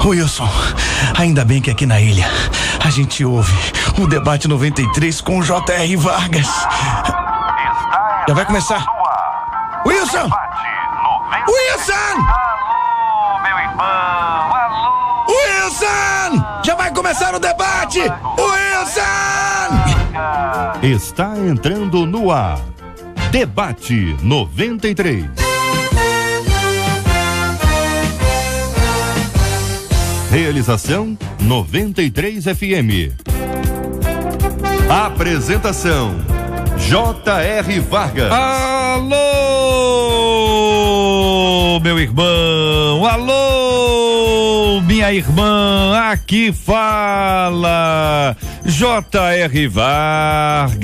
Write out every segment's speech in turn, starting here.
Wilson, ainda bem que aqui na ilha a gente ouve o Debate 93 com J.R. Vargas. Já vai começar. Wilson! Wilson! Alô, meu irmão! Alô! Wilson! Já vai começar o debate! Wilson! Está entrando no ar. Debate 93. Realização 93 FM. Apresentação J.R. Vargas. Alô, meu irmão, alô, minha irmã, aqui fala J.R. Vargas.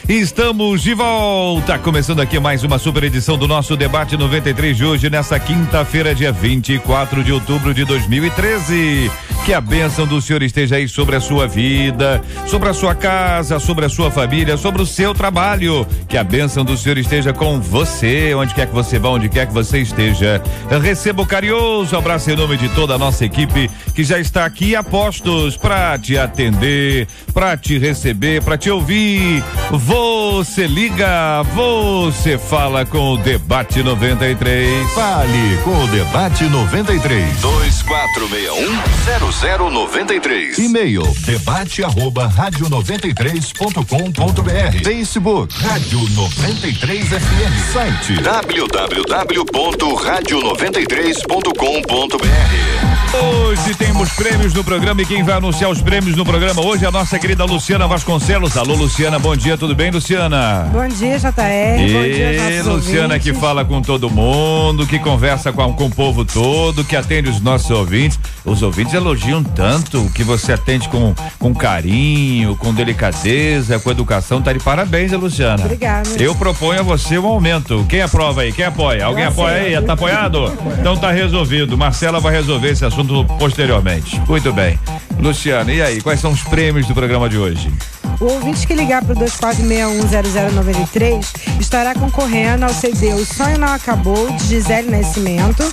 Estamos de volta, começando aqui mais uma super edição do nosso Debate 93 de hoje, nessa quinta-feira, dia 24 de outubro de 2013. Que a bênção do Senhor esteja aí sobre a sua vida, sobre a sua casa, sobre a sua família, sobre o seu trabalho. Que a bênção do Senhor esteja com você, onde quer que você vá, onde quer que você esteja. Receba o carinhoso abraço em nome de toda a nossa equipe que já está aqui a postos para te atender, para te receber, para te ouvir. Você liga, você fala com o Debate 93. Fale com o Debate 93. 2461-0093. E-mail debate@radio93.com.br. Facebook Rádio 93 FM. Site www.radio93.com.br. Hoje temos prêmios no programa e quem vai anunciar os prêmios no programa hoje é a nossa querida Luciana Vasconcelos. Alô, Luciana, bom dia, tudo bem, Luciana? Bom dia, JR. Bom dia, Luciana, que fala com todo mundo, que conversa com o povo todo, que atende os nossos ouvintes. Os ouvintes elogiam tanto que você atende com carinho, com delicadeza, com educação. Tá de parabéns, Luciana. Obrigada. Eu proponho a você um aumento. Quem aprova aí? Quem apoia? Alguém apoia aí? Tá apoiado? Então tá resolvido. Marcela vai resolver esse assunto posteriormente. Muito bem. Luciana, e aí? Quais são os prêmios do programa de hoje? O ouvinte que ligar pro 2461-0093 estará concorrendo ao CD O Sonho Não Acabou, de Gisele Nascimento,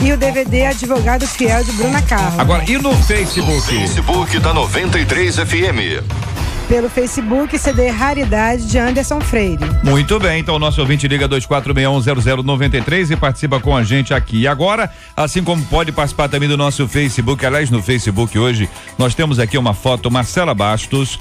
e o DVD Advogado Fiel, de Bruna Carla. Agora, e no Facebook? Facebook da 93 FM. Pelo Facebook, CD Raridade, de Anderson Freire. Muito bem, então o nosso ouvinte liga 2461-0093 e participa com a gente aqui. E agora, assim como pode participar também do nosso Facebook, aliás, no Facebook hoje, nós temos aqui uma foto, Marcela Bastos,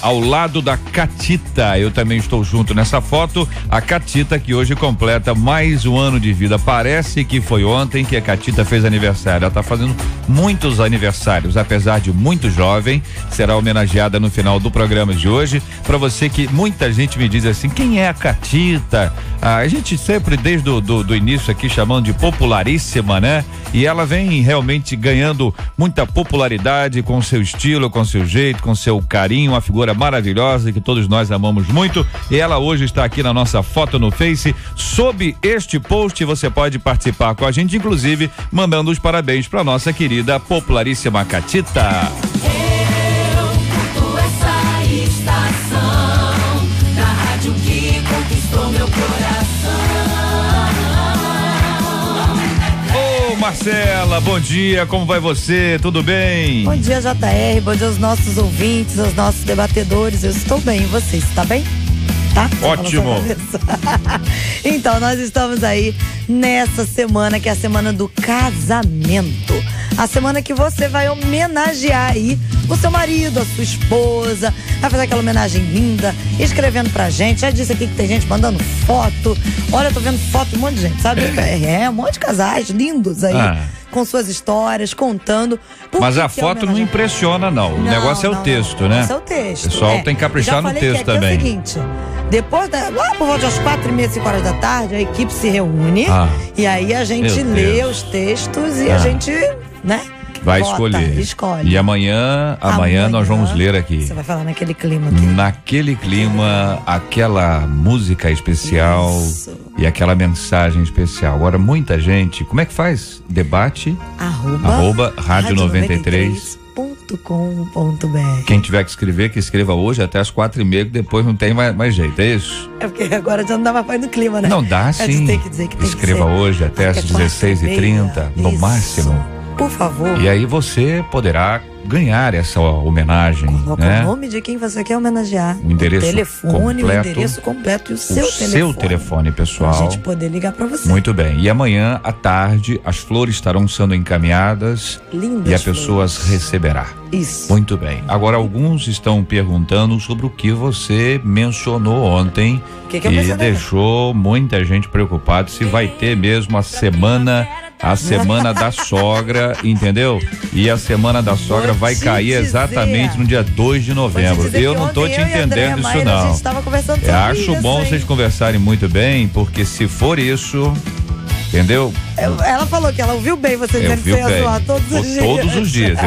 ao lado da Catita. Eu também estou junto nessa foto. A Catita, que hoje completa mais um ano de vida. Parece que foi ontem que a Catita fez aniversário. Ela está fazendo muitos aniversários, apesar de muito jovem. Será homenageada no final do programa de hoje. Para você que muita gente me diz assim, quem é a Catita? A gente sempre desde do início aqui chamando de popularíssima, né? E ela vem realmente ganhando muita popularidade com seu estilo, com seu jeito, com seu carinho, uma figura maravilhosa que todos nós amamos muito. E ela hoje está aqui na nossa foto no Face. Sob este post você pode participar com a gente, inclusive mandando os parabéns para nossa querida popularíssima Catita. Marcela, bom dia, como vai você? Tudo bem? Bom dia, JR, bom dia aos nossos ouvintes, aos nossos debatedores. Eu estou bem, e você está bem? Tá? Ótimo. Então, nós estamos aí nessa semana que é a semana do casamento. A semana que você vai homenagear aí o seu marido, a sua esposa, vai fazer aquela homenagem linda, escrevendo pra gente. Já disse aqui que tem gente mandando foto. Olha, eu tô vendo foto de um monte de gente, sabe? Um monte de casais lindos aí, com suas histórias, contando. Mas a foto não impressiona, não. O negócio é o texto, né? Esse é o texto. O pessoal tem que caprichar no texto também. É o seguinte, depois lá por volta das 4h30, 5 horas da tarde, a equipe se reúne e aí a gente lê os textos e a gente, né? Vai escolhe. E amanhã nós vamos ler aqui. Você vai falar naquele clima aqui. Naquele clima, aquela música especial. Isso. E aquela mensagem especial. Agora, muita gente, como é que faz? Debate @radio93.com.br Quem tiver que escrever, que escreva hoje até as 4h30, que depois não tem mais jeito, é isso? É porque agora já não dá mais pra ir no clima, né? Não dá, sim. Tem que dizer que tem escreva que ser. hoje até as 16h30, no Isso. máximo. Por favor. E aí você poderá ganhar essa homenagem, Coloca né? o nome de quem você quer homenagear. O endereço telefone, completo, o endereço completo e o seu telefone pessoal. Pra gente poder ligar pra você. Muito bem. E amanhã à tarde as flores estarão sendo encaminhadas. Lindas e as pessoas receberá. Isso. Muito bem. Agora alguns estão perguntando sobre o que você mencionou ontem Que eu mencionei? deixou muita gente preocupada se vai ter mesmo a semana da sogra, entendeu? E a semana da sogra vai cair exatamente no dia 2 de novembro. Eu não tô te entendendo isso não. A gente tava conversando sobre Acho isso, bom hein? vocês conversarem muito bem, porque se for isso, entendeu? Ela falou que ela ouviu bem você dizendo que você ia zoar todos os dias. Todos os dias.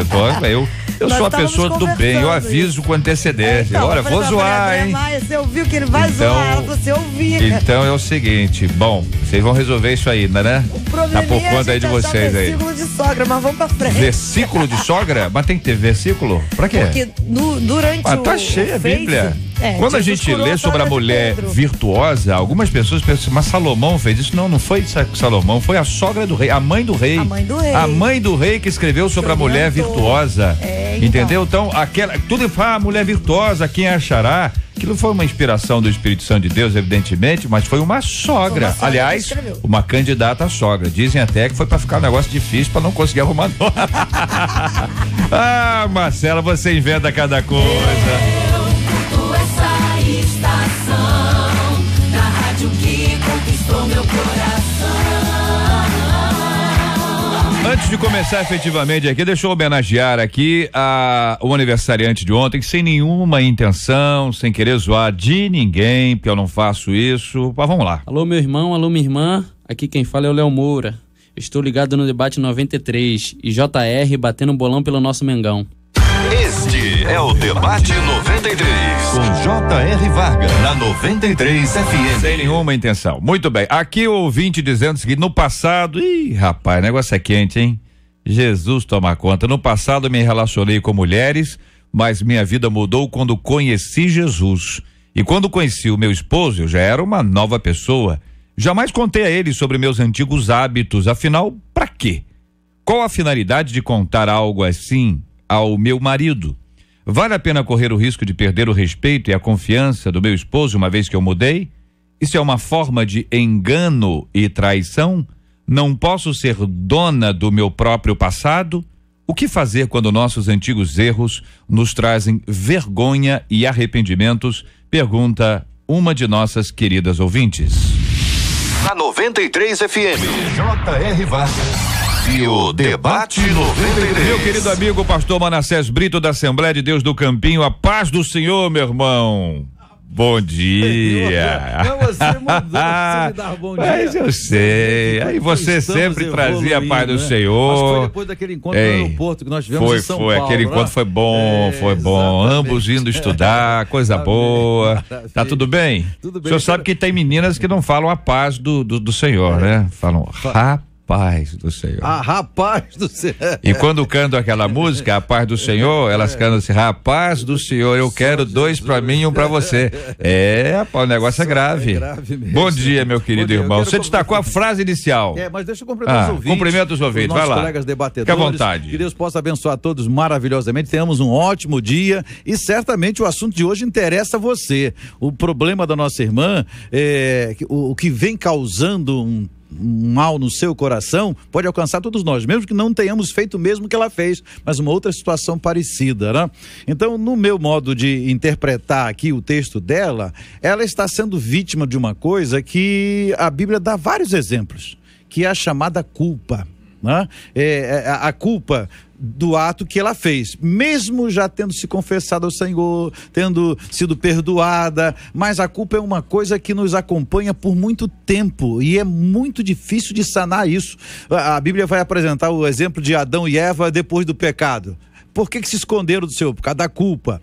Eu Nós sou a estávamos pessoa do bem, eu aviso com antecedência. Então, Olha, por vou exemplo, zoar, André hein? Maia, você ouviu que ele vai Então- zoar, ela falou, você ouvia. Então é o seguinte, bom, vocês vão resolver isso aí, né? Tá por conta aí de vocês aí. Versículo de sogra, mas vamos pra frente. Versículo de sogra? Mas tem que ter versículo? Pra quê? Porque durante Tá cheia a Face, Bíblia. Quando a Jesus gente curou lê sobre a sogra de mulher Pedro. virtuosa, algumas pessoas pensam, mas Salomão fez isso. Não foi Salomão, foi a sogra do rei, a mãe do rei. A mãe do rei. A mãe do rei que escreveu sobre a mulher virtuosa. Entendeu? Então, tudo fala, mulher virtuosa, quem achará? Aquilo foi uma inspiração do Espírito Santo de Deus, evidentemente, mas foi uma sogra. Uma sogra Aliás, que escreveu. uma candidata à sogra. Dizem até que foi pra ficar um negócio difícil pra não conseguir arrumar nome. Ah, Marcela, você inventa cada coisa. Essa estação da rádio que conquistou meu coração. Antes de começar efetivamente aqui, deixa eu homenagear aqui o aniversariante de ontem, sem nenhuma intenção, sem querer zoar de ninguém, porque eu não faço isso. Mas vamos lá. Alô, meu irmão, alô, minha irmã. Aqui quem fala é o Léo Moura. Estou ligado no debate 93 e JR batendo bolão pelo nosso Mengão. Este é o Debate 93. Com J.R. Vargas, na 93 FM. Sem nenhuma intenção. Muito bem. Aqui o ouvinte dizendo o seguinte: no passado, rapaz, o negócio é quente, hein? Jesus toma conta. No passado me relacionei com mulheres, mas minha vida mudou quando conheci Jesus. E quando conheci o meu esposo, eu já era uma nova pessoa. Jamais contei a ele sobre meus antigos hábitos. Afinal, pra quê? Qual a finalidade de contar algo assim ao meu marido? Vale a pena correr o risco de perder o respeito e a confiança do meu esposo uma vez que eu mudei? Isso é uma forma de engano e traição? Não posso ser dona do meu próprio passado? O que fazer quando nossos antigos erros nos trazem vergonha e arrependimentos? Pergunta uma de nossas queridas ouvintes. Na 93 FM. J.R. Vargas. E o Debate 93. Meu querido amigo pastor Manassés Brito da Assembleia de Deus do Campinho, a paz do Senhor, meu irmão. Bom dia. Não, você mandou você me dar bom dia. Mas eu sei. Aí você Estamos sempre trazia a paz do evoluindo, né? Senhor. Mas foi depois daquele encontro no aeroporto que nós tivemos em São Paulo. Aquele né? encontro foi bom, foi bom. Exatamente. Ambos indo estudar, coisa boa. Tá tudo bem? Tudo O bem. senhor sabe que tem meninas que não falam a paz do Senhor, né? Falam paz do Senhor. Ah, rapaz do céu. E quando cantam aquela música, a paz do Senhor, elas cantam assim, rapaz do Senhor, eu quero dois pra mim e um pra você. Rapaz, o negócio é grave. mesmo. Bom dia, meu querido Bom dia, eu irmão. quero Você destacou a frase inicial. Mas deixa eu cumprimentar os ouvintes. Cumprimenta os ouvintes, vai nossos lá. colegas debatedores. Fica à vontade. Que Deus possa abençoar todos maravilhosamente. Tenhamos um ótimo dia e certamente o assunto de hoje interessa a você. O problema da nossa irmã, o que vem causando um mal no seu coração pode alcançar todos nós, mesmo que não tenhamos feito o mesmo que ela fez, mas uma outra situação parecida, né? Então, no meu modo de interpretar aqui o texto dela, ela está sendo vítima de uma coisa que a Bíblia dá vários exemplos, que é a chamada culpa, né? A culpa do ato que ela fez, mesmo já tendo se confessado ao Senhor, tendo sido perdoada, mas a culpa é uma coisa que nos acompanha por muito tempo e é muito difícil de sanar isso. A Bíblia vai apresentar o exemplo de Adão e Eva depois do pecado. Por que se esconderam do Senhor? Por causa da culpa.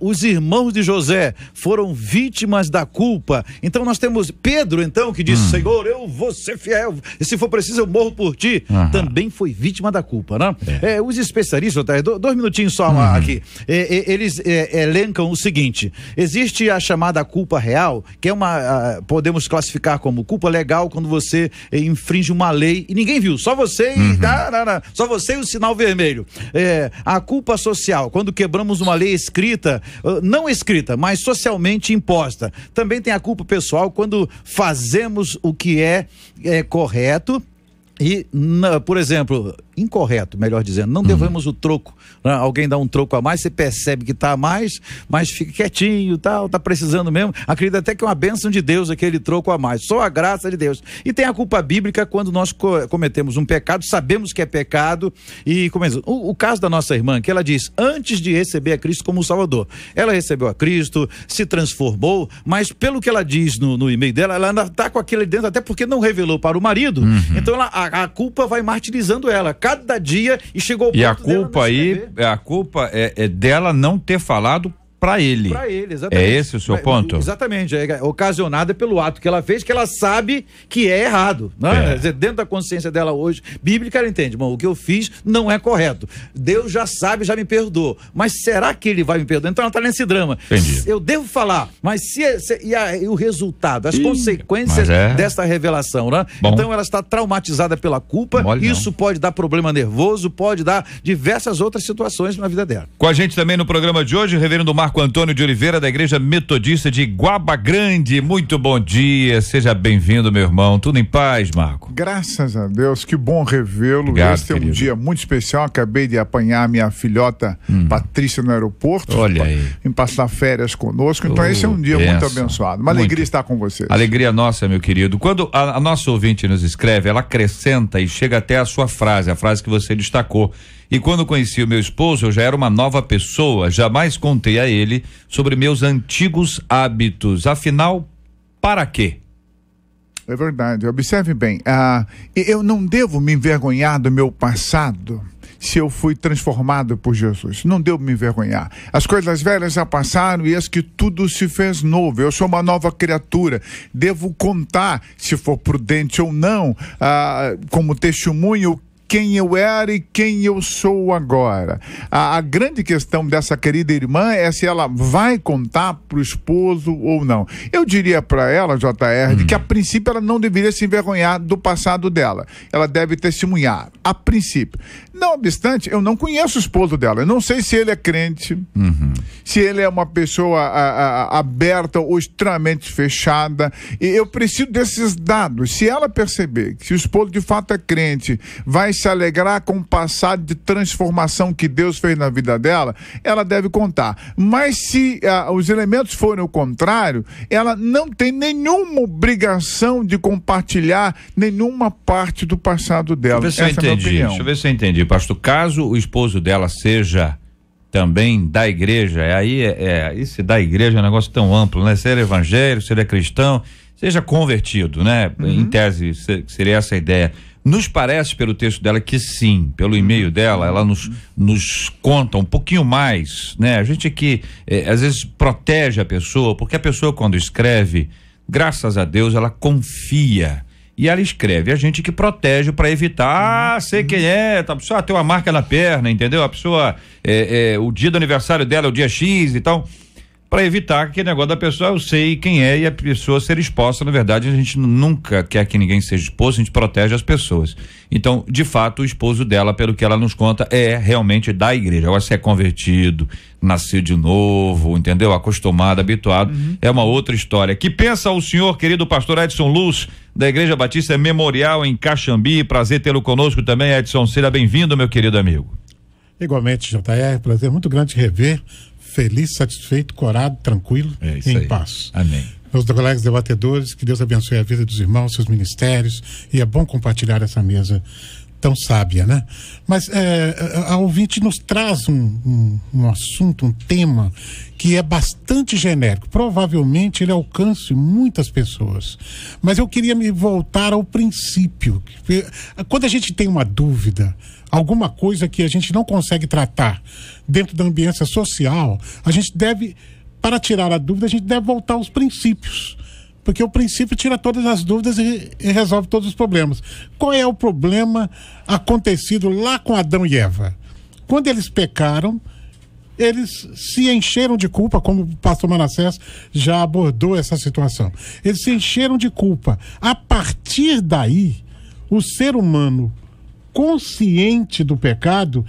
Os irmãos de José foram vítimas da culpa. Então nós temos Pedro, então, que disse: Senhor, eu vou ser fiel, e se for preciso eu morro por ti. Também foi vítima da culpa, né? Os especialistas, 2 minutinhos só aqui, eles elencam o seguinte: existe a chamada culpa real, que é podemos classificar como culpa legal quando você infringe uma lei e ninguém viu, só você só você e o sinal vermelho. A culpa social, quando quebramos uma lei escrita, não escrita, mas socialmente imposta. Também tem a culpa pessoal, quando fazemos o que é correto e, por exemplo, incorreto, melhor dizendo, não devemos o troco, né? Alguém dá um troco a mais, você percebe que tá a mais, mas fica quietinho, tá precisando mesmo, acredita até que é uma bênção de Deus aquele troco a mais, só a graça de Deus. E tem a culpa bíblica quando nós cometemos um pecado, sabemos que é pecado, e o caso da nossa irmã, que ela diz, antes de receber a Cristo como Salvador, ela recebeu a Cristo, se transformou, mas pelo que ela diz no e-mail dela, ela ainda tá com aquele dentro, até porque não revelou para o marido, então a culpa vai martirizando ela cada dia, e chegou ao ponto. E a culpa a culpa é dela não ter falado para ele. Para ele, exatamente. É esse o seu ponto? Exatamente, ocasionada pelo ato que ela fez, que ela sabe que é errado, né? Quer dizer, dentro da consciência dela hoje, bíblica, ela entende, irmão, o que eu fiz não é correto. Deus já sabe, já me perdoou, mas será que ele vai me perdoar? Então ela tá nesse drama. Entendi. Eu devo falar, mas e o resultado, as consequências dessa revelação, né? Bom. Então ela está traumatizada pela culpa, isso pode dar problema nervoso, pode dar diversas outras situações na vida dela. Com a gente também no programa de hoje, o reverendo Marco Antônio de Oliveira, da Igreja Metodista de Guaba Grande. Muito bom dia, seja bem-vindo, meu irmão. Tudo em paz, Marco? Graças a Deus, que bom revê-lo. Este é um dia muito especial. Acabei de apanhar minha filhota Patrícia no aeroporto. Olha aí. Em passar férias conosco. Então esse é um dia muito abençoado. Uma alegria estar com vocês. Alegria nossa, meu querido. Quando a nossa ouvinte nos escreve, ela acrescenta e chega até a sua frase, a frase que você destacou. E quando conheci o meu esposo, eu já era uma nova pessoa, jamais contei a ele sobre meus antigos hábitos. Afinal, para quê? É verdade, observe bem, eu não devo me envergonhar do meu passado se eu fui transformado por Jesus. Não devo me envergonhar. As coisas velhas já passaram e eis que tudo se fez novo. Eu sou uma nova criatura. Devo contar, se for prudente ou não, como testemunho, quem eu era e quem eu sou agora. A grande questão dessa querida irmã é se ela vai contar para o esposo ou não. Eu diria para ela, JR, que a princípio ela não deveria se envergonhar do passado dela. Ela deve testemunhar, a princípio. Não obstante, eu não conheço o esposo dela. Eu não sei se ele é crente, se ele é uma pessoa aberta ou extremamente fechada. E eu preciso desses dados. Se ela perceber que se o esposo de fato é crente, vai se alegrar com o passado de transformação que Deus fez na vida dela, ela deve contar. Mas se os elementos forem o contrário, ela não tem nenhuma obrigação de compartilhar nenhuma parte do passado dela. Deixa eu ver se eu entendi. Deixa eu ver se eu entendi, pastor. Caso o esposo dela seja também da igreja, esse da igreja é um negócio tão amplo, né? Se ele é evangélico, se ele é cristão, seja convertido, né? Em tese, seria essa a ideia. Nos parece, pelo texto dela, que sim, pelo e-mail dela, ela nos conta um pouquinho mais, né? A gente que às vezes protege a pessoa, porque a pessoa quando escreve, graças a Deus, ela confia. E ela escreve, a gente que protege para evitar, sei quem é, a pessoa tem uma marca na perna, entendeu? A pessoa, o dia do aniversário dela é o dia X e tal. Para evitar que o negócio da pessoa, eu sei quem é e a pessoa ser exposta. Na verdade, a gente nunca quer que ninguém seja exposto, a gente protege as pessoas. Então, de fato, o esposo dela, pelo que ela nos conta, é realmente da igreja. Agora, se é convertido, nasceu de novo, entendeu? Acostumado, habituado, é uma outra história. Que pensa o senhor, querido pastor Edson Luz, da Igreja Batista Memorial em Caxambi? Prazer tê-lo conosco também, Edson. Seja bem-vindo, meu querido amigo. Igualmente, JR, prazer muito grande rever. Feliz, satisfeito, corado, tranquilo e em paz. Amém. Meus colegas debatedores, que Deus abençoe a vida dos irmãos, seus ministérios, e é bom compartilhar essa mesa tão sábia, né? Mas a ouvinte nos traz um assunto, um tema que é bastante genérico. Provavelmente ele alcance muitas pessoas. Mas eu queria me voltar ao princípio. Quando a gente tem uma dúvida, alguma coisa que a gente não consegue tratar dentro da ambiência social, a gente deve, para tirar a dúvida, a gente deve voltar aos princípios. Porque o princípio tira todas as dúvidas e resolve todos os problemas. Qual é o problema acontecido lá com Adão e Eva? Quando eles pecaram, eles se encheram de culpa, como o pastor Manassés já abordou essa situação. Eles se encheram de culpa. A partir daí, o ser humano consciente do pecado,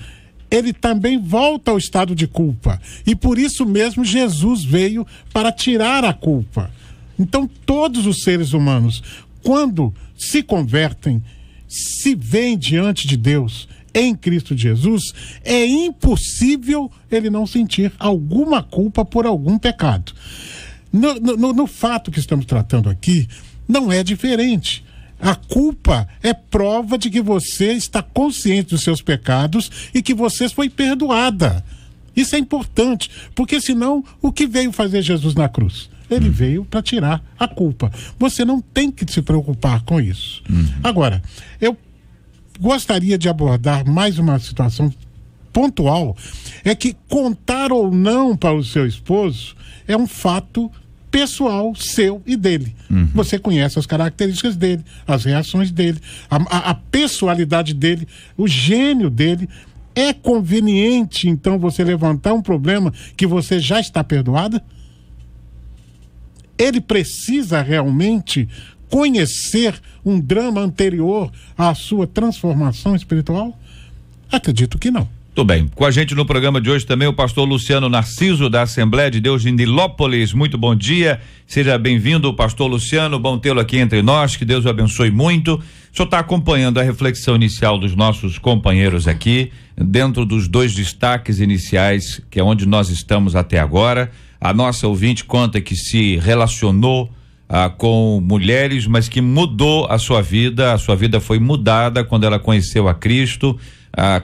ele também volta ao estado de culpa. E por isso mesmo Jesus veio para tirar a culpa. Então, todos os seres humanos, quando se convertem, se veem diante de Deus em Cristo Jesus, é impossível ele não sentir alguma culpa por algum pecado. No fato que estamos tratando aqui, não é diferente. A culpa é prova de que você está consciente dos seus pecados e que você foi perdoada. Isso é importante, porque senão, o que veio fazer Jesus na cruz? Ele veio para tirar a culpa. Você não tem que se preocupar com isso. Agora, eu gostaria de abordar mais uma situação pontual, é que contar ou não para o seu esposo é um fato pessoal seu e dele. Você conhece as características dele, as reações dele, a pessoalidade dele, o gênio dele. É conveniente, então, você levantar um problema que você já está perdoada? Ele precisa realmente conhecer um drama anterior à sua transformação espiritual? Acredito que não. Tudo bem. Com a gente no programa de hoje também o pastor Luciano Narciso, da Assembleia de Deus de Nilópolis. Muito bom dia. Seja bem-vindo, pastor Luciano. Bom tê-lo aqui entre nós. Que Deus o abençoe muito. O senhor está acompanhando a reflexão inicial dos nossos companheiros aqui, dentro dos dois destaques iniciais, que é onde nós estamos até agora. A nossa ouvinte conta que se relacionou com mulheres, mas que mudou a sua vida foi mudada quando ela conheceu a Cristo.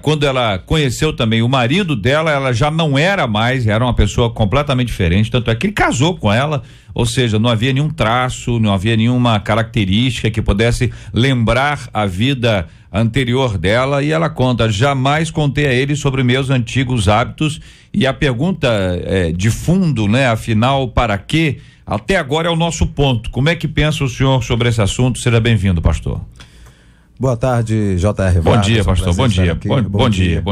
Quando ela conheceu também o marido dela, ela já não era mais, era uma pessoa completamente diferente, tanto é que ele casou com ela, ou seja, não havia nenhum traço, não havia nenhuma característica que pudesse lembrar a vida anterior dela, e ela conta: jamais contei a ele sobre meus antigos hábitos. E a pergunta de fundo, né, afinal, para quê? Até agora é o nosso ponto. Como é que pensa o senhor sobre esse assunto? Seja bem-vindo, pastor. Boa tarde, J.R. Bom dia, pastor. Bom dia. Bom dia.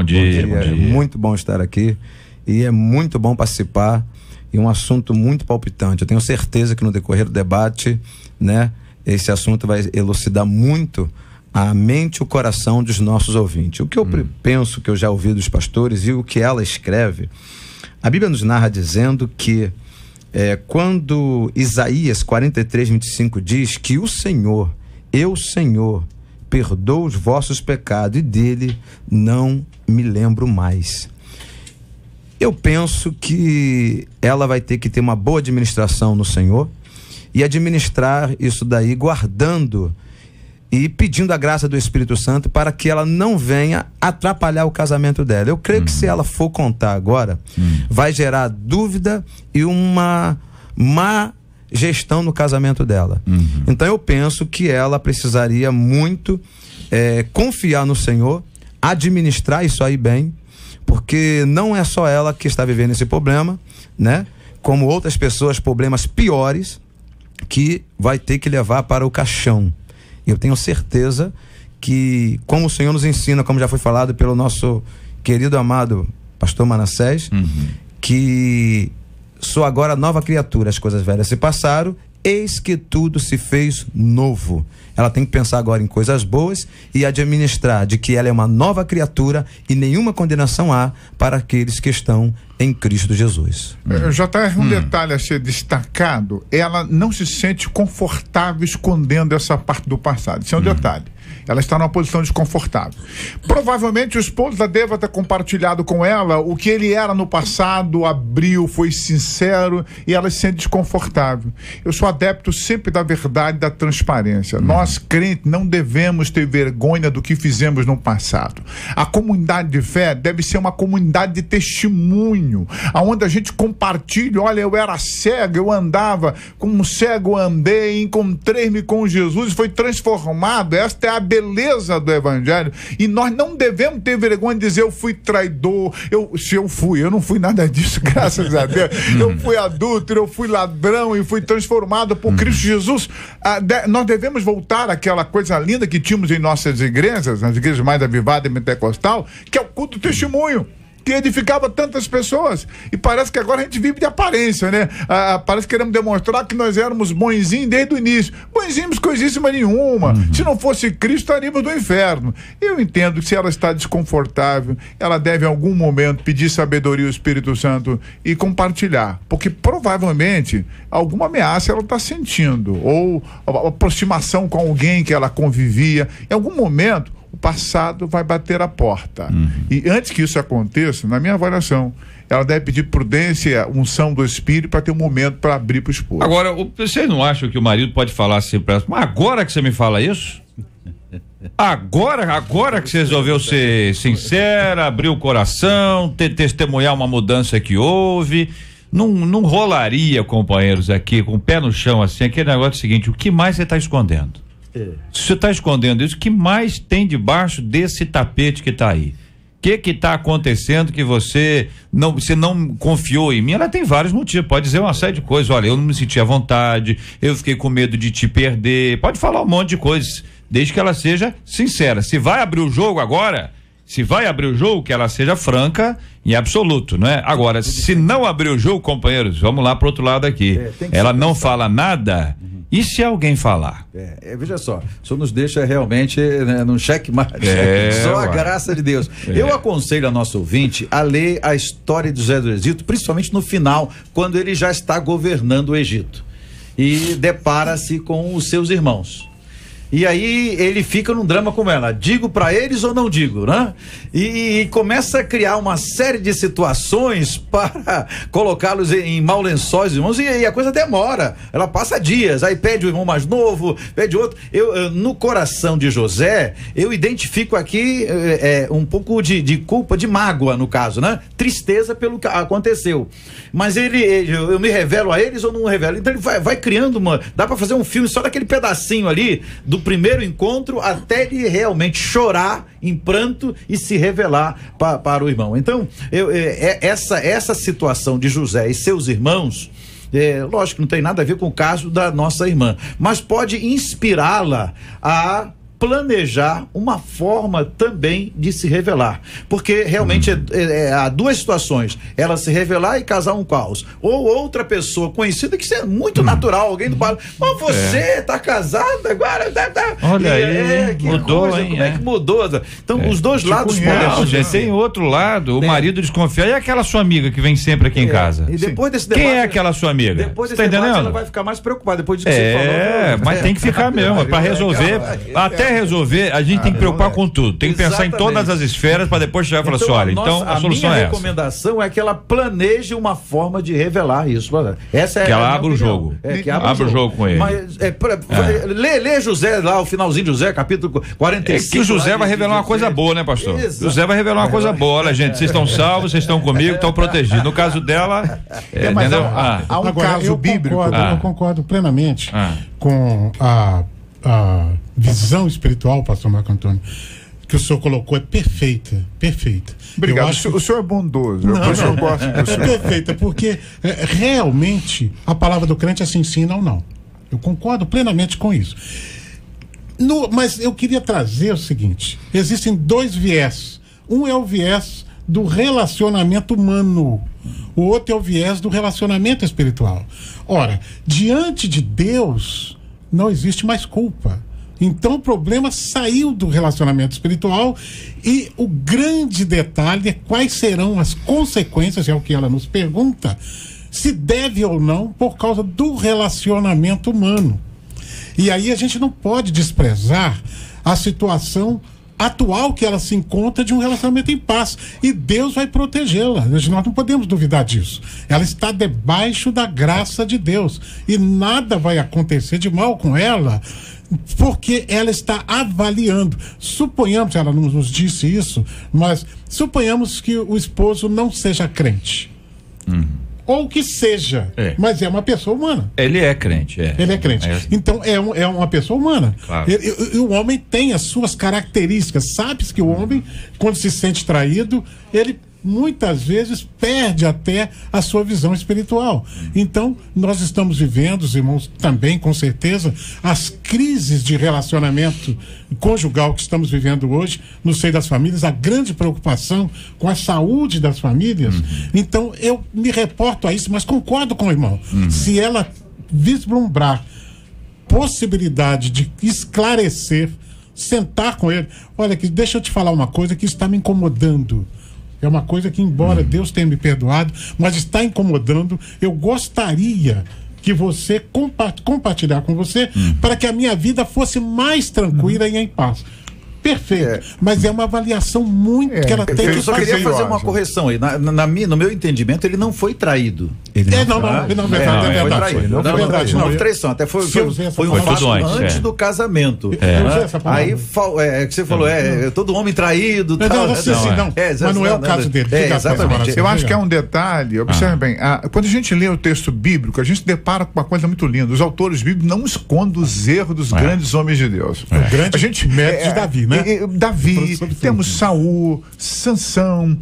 É muito bom estar aqui e é muito bom participar, e um assunto muito palpitante. Eu tenho certeza que no decorrer do debate, né, esse assunto vai elucidar muito a mente e o coração dos nossos ouvintes. O que eu penso, que eu já ouvi dos pastores, e o que ela escreve, a Bíblia nos narra dizendo que quando Isaías 43:25 diz que o Senhor, eu, Senhor, perdoo os vossos pecados e dele não me lembro mais. Eu penso que ela vai ter que ter uma boa administração no Senhor e administrar isso daí guardando e pedindo a graça do Espírito Santo para que ela não venha atrapalhar o casamento dela. Eu creio que se ela for contar agora, vai gerar dúvida e uma má gestão no casamento dela. Então eu penso que ela precisaria muito confiar no Senhor, administrar isso aí bem, porque não é só ela que está vivendo esse problema, né? Como outras pessoas, problemas piores que vai ter que levar para o caixão. Eu tenho certeza que, como o Senhor nos ensina, como já foi falado pelo nosso querido amado pastor Manassés, que sou agora nova criatura, as coisas velhas se passaram, eis que tudo se fez novo. Ela tem que pensar agora em coisas boas e administrar de que ela é uma nova criatura e nenhuma condenação há para aqueles que estão em Cristo Jesus. JR, um detalhe a ser destacado: ela não se sente confortável escondendo essa parte do passado. Isso é um detalhe. Ela está numa posição desconfortável. Provavelmente o esposo deva ter compartilhado com ela o que ele era no passado, abriu, foi sincero e ela se sente desconfortável. Eu sou adepto sempre da verdade e da transparência. Nós, crentes, não devemos ter vergonha do que fizemos no passado. A comunidade de fé deve ser uma comunidade de testemunho, aonde a gente compartilha, olha, eu era cego, eu andava como um cego, andei, encontrei-me com Jesus e foi transformado. Esta é a beleza do evangelho e nós não devemos ter vergonha de dizer eu fui traidor, eu não fui nada disso, graças a Deus. Eu fui adúltero, eu fui ladrão e fui transformado por Cristo Jesus. Nós devemos voltar àquela coisa linda que tínhamos em nossas igrejas, nas igrejas mais avivadas e pentecostal, que é o culto do testemunho, que edificava tantas pessoas. E parece que agora a gente vive de aparência, né? Parece que queremos demonstrar que nós éramos bonzinhos desde o início. Bonzinhos coisíssima nenhuma. Se não fosse Cristo, estaríamos no inferno. Eu entendo que se ela está desconfortável, ela deve em algum momento pedir sabedoria ao Espírito Santo e compartilhar. Porque provavelmente alguma ameaça ela está sentindo. Ou aproximação com alguém que ela convivia. Em algum momento, o passado vai bater a porta. E antes que isso aconteça, na minha avaliação, ela deve pedir prudência, unção do Espírito para ter um momento para abrir para o esposo. Agora, vocês não acham que o marido pode falar assim para ela, mas agora que você me fala isso? Agora que você resolveu ser sincera, abrir o coração, testemunhar uma mudança que houve, não rolaria, companheiros, aqui, com o pé no chão assim, aquele negócio seguinte, o que mais você está escondendo? Se você está escondendo isso, o que mais tem debaixo desse tapete que está aí? O que está acontecendo que você não confiou em mim? Ela tem vários motivos, pode dizer uma série de coisas. Olha, eu não me senti à vontade, eu fiquei com medo de te perder, pode falar um monte de coisas, desde que ela seja sincera. Se vai abrir o jogo agora, que ela seja franca e absoluto, não é? Agora, se não abrir o jogo, companheiros, vamos lá pro outro lado aqui. Ela não fala nada. E se alguém falar? Veja só, o senhor nos deixa realmente, né, num checkmate. Só a graça de Deus. Eu aconselho a nosso ouvinte a ler a história de José do Egito, principalmente no final, quando ele já está governando o Egito e depara-se com os seus irmãos. E aí ele fica num drama como ela, digo pra eles ou não digo, né? E começa a criar uma série de situações para colocá-los em mau lençóis, irmãos, e a coisa demora, ela passa dias, aí pede o irmão mais novo, pede outro. No coração de José, eu identifico aqui um pouco de culpa, de mágoa no caso, né? Tristeza pelo que aconteceu. Mas eu me revelo a eles ou não revelo? Então ele vai criando dá pra fazer um filme só daquele pedacinho ali, do primeiro encontro até ele realmente chorar em pranto e se revelar para o irmão. Então, essa situação de José e seus irmãos, lógico que não tem nada a ver com o caso da nossa irmã, mas pode inspirá-la a planejar uma forma também de se revelar, porque realmente há duas situações, ela se revelar e causar um caos, ou outra pessoa conhecida, que isso é muito natural, alguém do bairro, mas você tá casada agora, olha aí, mudou, coisa, hein? Como é que mudou? Então os dois lados podem, gente, tem outro lado, o marido desconfiar, e aquela sua amiga que vem sempre aqui em casa? E depois desse debate, quem é aquela sua amiga? Depois desse debate, ela vai ficar mais preocupada, depois disso que você falou. Mas tem que ficar mesmo, para resolver, até resolver, a gente tem que preocupar com tudo, tem que pensar em todas as esferas para depois chegar e falar assim, olha, então a solução é essa. A minha recomendação é que ela planeje uma forma de revelar isso. Essa é que ela abra o jogo. Abra o jogo com ele. Mas, lê José lá, o finalzinho de José, capítulo 45. É que o José vai revelar uma coisa boa, né, pastor? José vai revelar uma coisa boa. Olha, gente, vocês estão salvos, vocês estão comigo, estão protegidos. No caso dela, entendeu? Há um caso bíblico. Eu concordo plenamente com a visão espiritual, pastor Marco Antônio, que o senhor colocou, é perfeita. Obrigado, o senhor é bondoso. Eu gosto do senhor. É perfeita, porque realmente a palavra do crente é assim, sim, não. Eu concordo plenamente com isso. Mas eu queria trazer o seguinte: existem dois viés. Um é o viés do relacionamento humano, o outro é o viés do relacionamento espiritual. Ora, diante de Deus não existe mais culpa. Então o problema saiu do relacionamento espiritual e o grande detalhe é quais serão as consequências, é o que ela nos pergunta, se deve ou não, por causa do relacionamento humano. E aí a gente não pode desprezar a situação atual que ela se encontra de um relacionamento em paz. E Deus vai protegê-la. Nós não podemos duvidar disso. Ela está debaixo da graça de Deus. E nada vai acontecer de mal com ela, porque ela está avaliando. Suponhamos, ela não nos disse isso, mas suponhamos que o esposo não seja crente. Ou que seja, mas é uma pessoa humana. Ele é crente, Ele é crente. Então é uma pessoa humana. Claro. O homem tem as suas características. Sabe-se que o homem, quando se sente traído, ele muitas vezes perde até a sua visão espiritual. Então, nós estamos vivendo, os irmãos também, com certeza, as crises de relacionamento conjugal que estamos vivendo hoje no seio das famílias, a grande preocupação com a saúde das famílias. Então, eu me reporto a isso, mas concordo com o irmão. Se ela vislumbrar possibilidade de esclarecer, sentar com ele, olha, deixa eu te falar uma coisa que está me incomodando. É uma coisa que, embora Deus tenha me perdoado, mas está incomodando. Eu gostaria que você compartilhar com você para que a minha vida fosse mais tranquila e em paz. Perfeito. Mas é uma avaliação muito que ela tem que fazer. Eu só queria fazer uma correção aí. No meu entendimento, ele não foi traído. Ele não foi traído. Não houve traição. Até foi um fato antes do casamento. Aí, que você falou, todo homem traído. Mas não é o caso dele. Exatamente. Eu acho que é um detalhe, observe bem, quando a gente lê o texto bíblico, a gente se depara com uma coisa muito linda. Os autores bíblicos não escondem os erros dos grandes homens de Deus. O grande mérito de Davi, né? Davi, temos Saul, Sansão,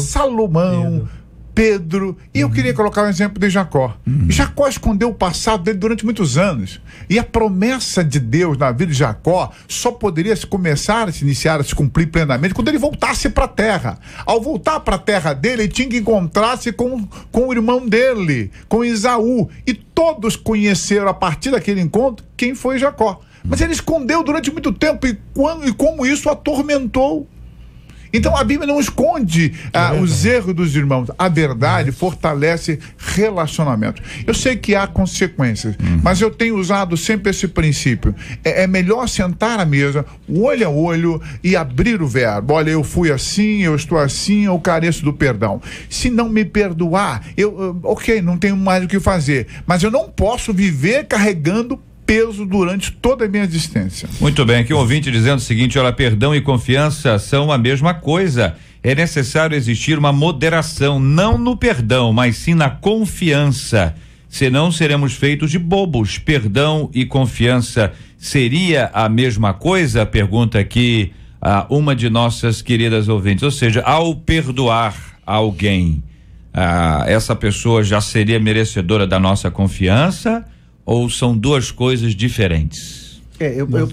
Salomão, Pedro, e eu queria colocar um exemplo de Jacó. Jacó escondeu o passado dele durante muitos anos, e a promessa de Deus na vida de Jacó só poderia começar a se iniciar, a se cumprir plenamente quando ele voltasse para a terra. Ao voltar para a terra dele, ele tinha que encontrar-se com o irmão dele, com Esaú, e todos conheceram a partir daquele encontro quem foi Jacó. Mas ele escondeu durante muito tempo, e como isso atormentou. Então a Bíblia não esconde os erros dos irmãos. A verdade fortalece relacionamento. Eu sei que há consequências, mas eu tenho usado sempre esse princípio. É melhor sentar à mesa, olho a olho, e abrir o verbo. Olha, eu fui assim, eu estou assim, eu careço do perdão. Se não me perdoar, ok, não tenho mais o que fazer. Mas eu não posso viver carregando peso durante toda a minha existência. Muito bem, aqui um ouvinte dizendo o seguinte: olha, perdão e confiança são a mesma coisa. É necessário existir uma moderação, não no perdão, mas sim na confiança. Senão seremos feitos de bobos. Perdão e confiança seria a mesma coisa? Pergunta aqui uma de nossas queridas ouvintes. Ou seja, ao perdoar alguém, essa pessoa já seria merecedora da nossa confiança? Ou são duas coisas diferentes?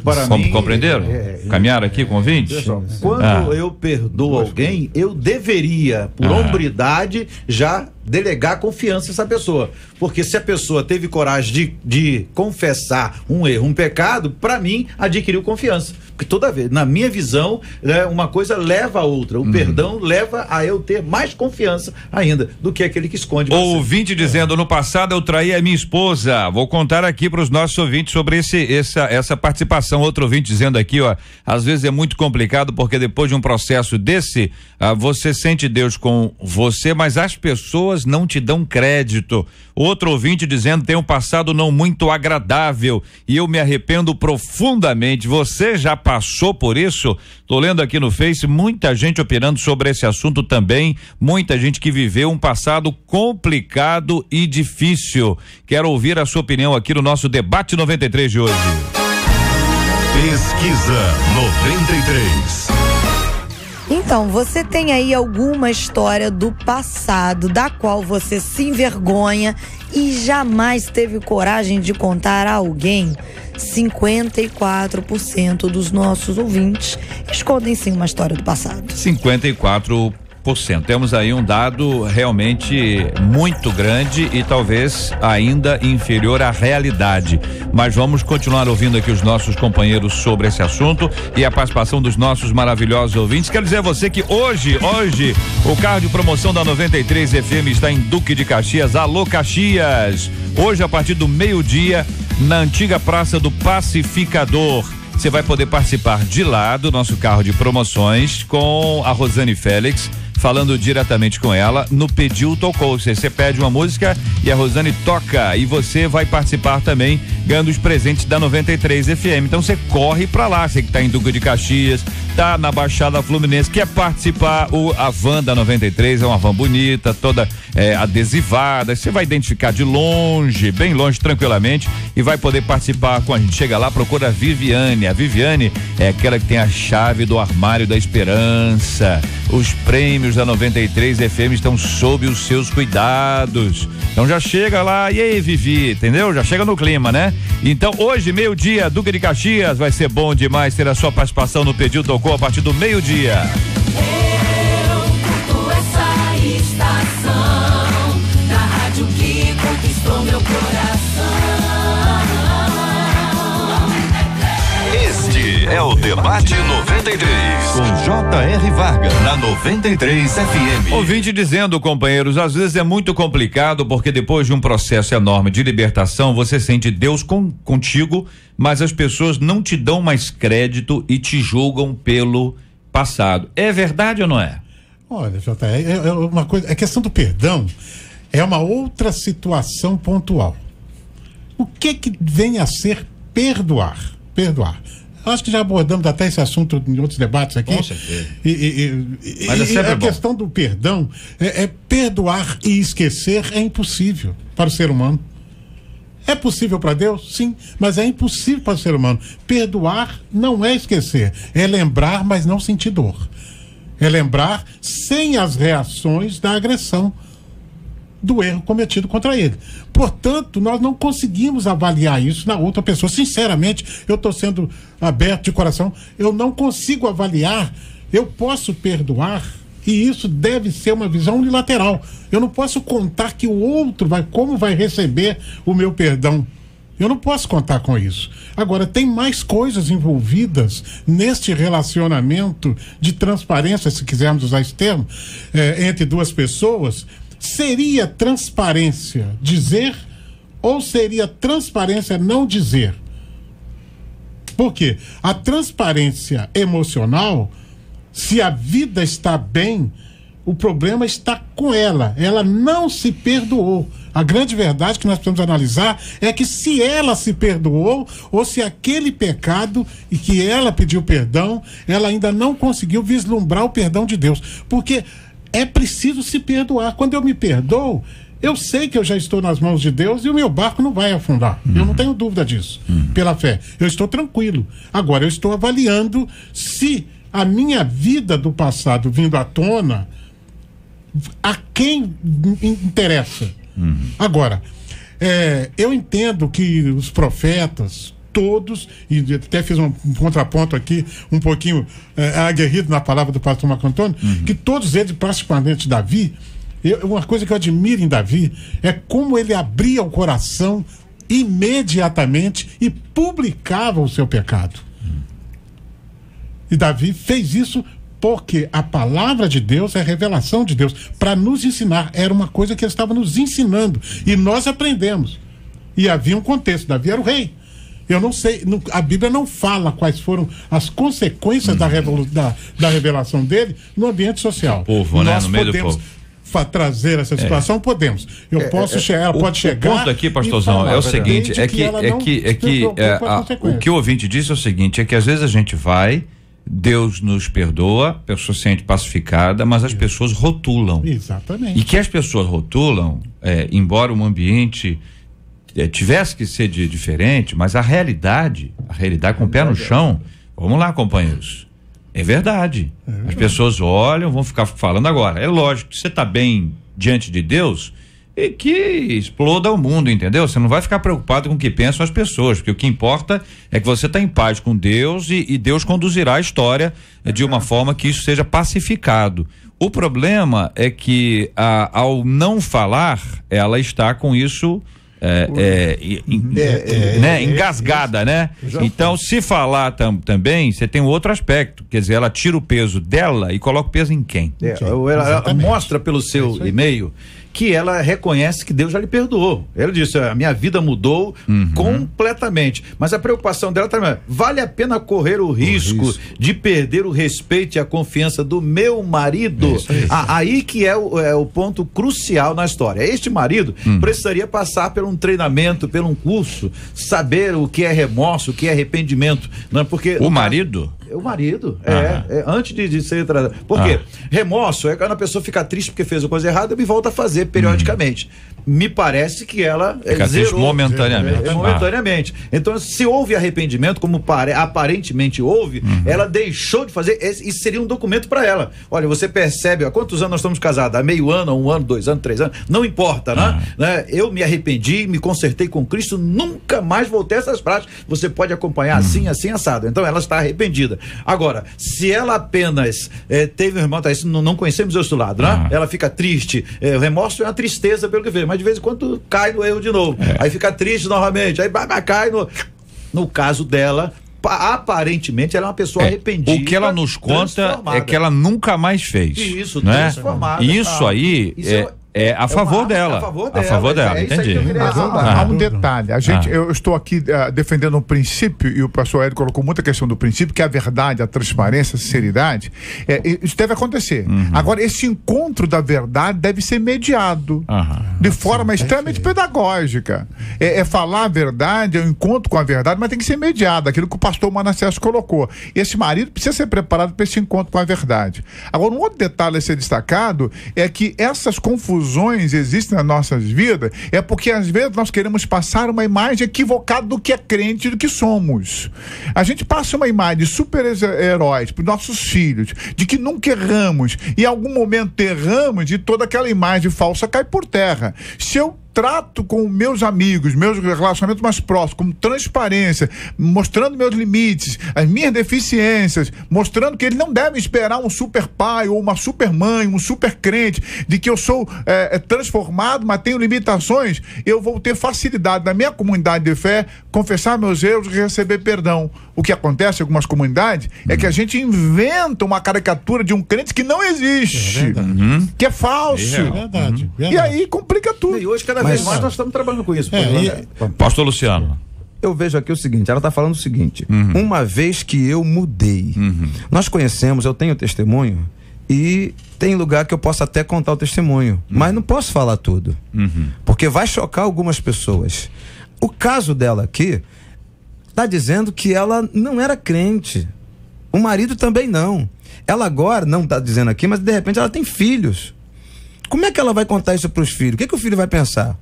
Para mim, compreenderam? Caminhar aqui com o ouvinte? Quando eu perdoo alguém, eu deveria, por hombridade, já delegar confiança a essa pessoa. Porque se a pessoa teve coragem de confessar um erro, um pecado, para mim, adquiriu confiança. Porque toda vez, na minha visão, uma coisa leva a outra. O perdão leva a eu ter mais confiança ainda do que aquele que esconde. Ouvinte dizendo: no passado eu traí a minha esposa. Vou contar aqui para os nossos ouvintes sobre essa participação. Outro ouvinte dizendo aqui, ó, às vezes é muito complicado porque depois de um processo desse, você sente Deus com você, mas as pessoas não te dão crédito. Outro ouvinte dizendo: tem um passado não muito agradável e eu me arrependo profundamente. Você já passou por isso? Tô lendo aqui no Face, muita gente opinando sobre esse assunto também, muita gente que viveu um passado complicado e difícil. Quero ouvir a sua opinião aqui no nosso Debate 93 de hoje. Pesquisa 93. Então, você tem aí alguma história do passado da qual você se envergonha e jamais teve coragem de contar a alguém? 54% dos nossos ouvintes escondem sim uma história do passado. 54%. Temos aí um dado realmente muito grande e talvez ainda inferior à realidade. Mas vamos continuar ouvindo aqui os nossos companheiros sobre esse assunto e a participação dos nossos maravilhosos ouvintes. Quero dizer a você que hoje, o carro de promoção da 93 FM está em Duque de Caxias. Alô, Caxias! Hoje, a partir do meio-dia, na antiga Praça do Pacificador. Você vai poder participar de lá do nosso carro de promoções com a Rosane Félix, falando diretamente com ela no Pediu Tocou. Você pede uma música e a Rosane toca, e você vai participar também ganhando os presentes da 93 FM. Então você corre pra lá, você que tá em Duque de Caxias, tá na Baixada Fluminense, quer participar, a van da 93 é uma van bonita, toda adesivada, você vai identificar de longe, bem longe, tranquilamente, e vai poder participar com a gente. Chega lá, procura a Viviane é aquela que tem a chave do armário da esperança. Os prêmios da 93 FM estão sob os seus cuidados. Então já chega lá, e aí, Vivi, entendeu? Já chega no clima, né? Então hoje, meio-dia, Duque de Caxias, vai ser bom demais ter a sua participação no Pediu Tocou a partir do meio-dia. Eu curto essa estação da rádio que conquistou meu coração. Este é o Debate 93, com J.R. Vargas, na 93 FM. Ouvinte dizendo, companheiros, às vezes é muito complicado porque depois de um processo enorme de libertação, você sente Deus contigo, mas as pessoas não te dão mais crédito e te julgam pelo passado. É verdade ou não é? Olha, J.R., é uma coisa, a questão do perdão é uma outra situação pontual. O que vem a ser perdoar? Acho que já abordamos até esse assunto em outros debates aqui. Com certeza. Mas é sempre a questão do perdão é perdoar e esquecer é impossível para o ser humano. É possível para Deus? Sim, mas é impossível para o ser humano. Perdoar não é esquecer, é lembrar, mas não sentir dor. É lembrar sem as reações da agressão, do erro cometido contra ele. Portanto, nós não conseguimos avaliar isso na outra pessoa. Sinceramente, eu estou sendo aberto de coração, eu não consigo avaliar. Eu posso perdoar, e isso deve ser uma visão unilateral. Eu não posso contar que o outro como vai receber o meu perdão. Eu não posso contar com isso. Agora, tem mais coisas envolvidas neste relacionamento de transparência, se quisermos usar esse termo, entre duas pessoas. Seria transparência dizer ou seria transparência não dizer? Por quê? A transparência emocional, se a vida está bem, o problema está com ela. Ela não se perdoou. A grande verdade que nós precisamos analisar é que se ela se perdoou ou se aquele pecado e que ela pediu perdão, ela ainda não conseguiu vislumbrar o perdão de Deus. Porque é preciso se perdoar. Quando eu me perdoo, eu sei que eu já estou nas mãos de Deus e o meu barco não vai afundar. Eu não tenho dúvida disso. Pela fé. Eu estou tranquilo. Agora, eu estou avaliando se a minha vida do passado vindo à tona, a quem interessa. Agora, eu entendo que os profetas, todos, e até fiz um contraponto aqui, um pouquinho aguerrido na palavra do pastor Marco Antônio, que todos eles, particularmente Davi, uma coisa que eu admiro em Davi é como ele abria o coração imediatamente e publicava o seu pecado. E Davi fez isso porque a palavra de Deus é a revelação de Deus para nos ensinar. Era uma coisa que ele estava nos ensinando e nós aprendemos. E havia um contexto. Davi era o rei. Eu não sei, a Bíblia não fala quais foram as consequências da revelação dele no ambiente social. O povo, nós no meio podemos do povo. Trazer essa situação, podemos. Eu posso chegar, ela pode chegar. O ponto aqui, pastorzão, é o seguinte, o que o ouvinte disse é o seguinte, é que às vezes a gente vai, Deus nos perdoa, a pessoa se sente pacificada, mas as pessoas rotulam. Exatamente. E que as pessoas rotulam, embora um ambiente tivesse que ser diferente, mas a realidade com o pé no chão, vamos lá, companheiros, é verdade. As pessoas olham, vão ficar falando agora. É lógico que você está bem diante de Deus e que exploda o mundo, entendeu? Você não vai ficar preocupado com o que pensam as pessoas, porque o que importa é que você está em paz com Deus e Deus conduzirá a história de uma forma que isso seja pacificado. O problema é que ao não falar, ela está com isso engasgada, né? Então, se falar também, você tem um outro aspecto, quer dizer, ela tira o peso dela e coloca o peso em quem? Ela mostra pelo seu e-mail que ela reconhece que Deus já lhe perdoou. Ela disse, a minha vida mudou completamente. Mas a preocupação dela também, vale a pena correr o risco de perder o respeito e a confiança do meu marido? Aí que é o ponto crucial na história. Este marido precisaria passar por um treinamento, por um curso, saber o que é remorso, o que é arrependimento. Não, porque o marido? O marido, antes de ser tratado. Por quê? Remorso é quando a pessoa fica triste porque fez a coisa errada e volta a fazer periodicamente. Me parece que ela zerou momentaneamente. Momentaneamente. Então, se houve arrependimento, como aparentemente houve, ela deixou de fazer. Isso seria um documento para ela. Olha, você percebe, há quantos anos nós estamos casados? Há meio ano, 1 ano, 2 anos, 3 anos, não importa, né? Eu me arrependi, me consertei com Cristo, nunca mais voltei a essas práticas. Você pode acompanhar assim, assado. Então, ela está arrependida. Agora, se ela apenas teve um irmão, não conhecemos esse lado, né? Ela fica triste, o remorso é uma tristeza pelo que fez, mas de vez em quando cai no erro de novo, aí fica triste novamente, aí cai no caso dela, aparentemente ela é uma pessoa arrependida. O que ela nos conta é que ela nunca mais fez. Isso, né? Transformada. Isso aí é a favor dela. A favor dela, entendi. Há um detalhe. Eu estou aqui defendendo um princípio, e o pastor Hélio colocou muita questão do princípio, que é a verdade, a transparência, a sinceridade. Isso deve acontecer. Agora, esse encontro da verdade deve ser mediado de forma extremamente pedagógica. É falar a verdade, é o encontro com a verdade, mas tem que ser mediado, aquilo que o pastor Manassés colocou. E esse marido precisa ser preparado para esse encontro com a verdade. Agora, um outro detalhe a ser destacado é que essas confusões existem nas nossas vidas, é porque às vezes nós queremos passar uma imagem equivocada do que é crente e do que somos. A gente passa uma imagem de super-heróis para os nossos filhos, de que nunca erramos, e em algum momento erramos e toda aquela imagem falsa cai por terra. Se eu trato com meus amigos, meus relacionamentos mais próximos, com transparência, mostrando meus limites, as minhas deficiências, mostrando que eles não devem esperar um super pai ou uma super mãe, um super crente, de que eu sou transformado, mas tenho limitações, eu vou ter facilidade na minha comunidade de fé, confessar meus erros e receber perdão. O que acontece em algumas comunidades é que a gente inventa uma caricatura de um crente que não existe, que é falso. Verdade. E aí complica tudo. E hoje, cada vez mais, nós estamos trabalhando com isso. Pastor Luciano. Eu vejo aqui o seguinte, ela está falando o seguinte, uma vez que eu mudei, nós conhecemos, eu tenho testemunho, e tem lugar que eu posso até contar o testemunho, mas não posso falar tudo, porque vai chocar algumas pessoas. O caso dela aqui está dizendo que ela não era crente, o marido também não. Ela agora, não está dizendo aqui, mas de repente ela tem filhos. Como é que ela vai contar isso para os filhos? O que o filho vai pensar?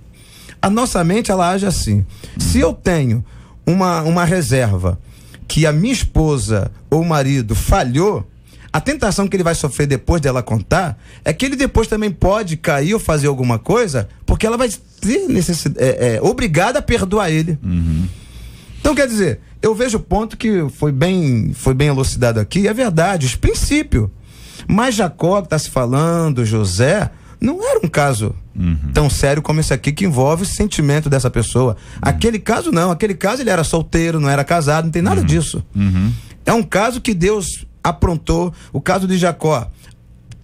A nossa mente, ela age assim. Se eu tenho uma reserva que a minha esposa ou o marido falhou, a tentação que ele vai sofrer depois dela contar é que ele depois também pode cair ou fazer alguma coisa, porque ela vai ser obrigada a perdoar ele. Então, quer dizer, eu vejo o ponto que foi bem elucidado aqui, é verdade, os princípios. Mas Jacó, que está se falando, José, não era um caso tão sério como esse aqui, que envolve o sentimento dessa pessoa. Aquele caso não, aquele caso ele era solteiro, não era casado, não tem nada disso. É um caso que Deus aprontou. O caso de Jacó,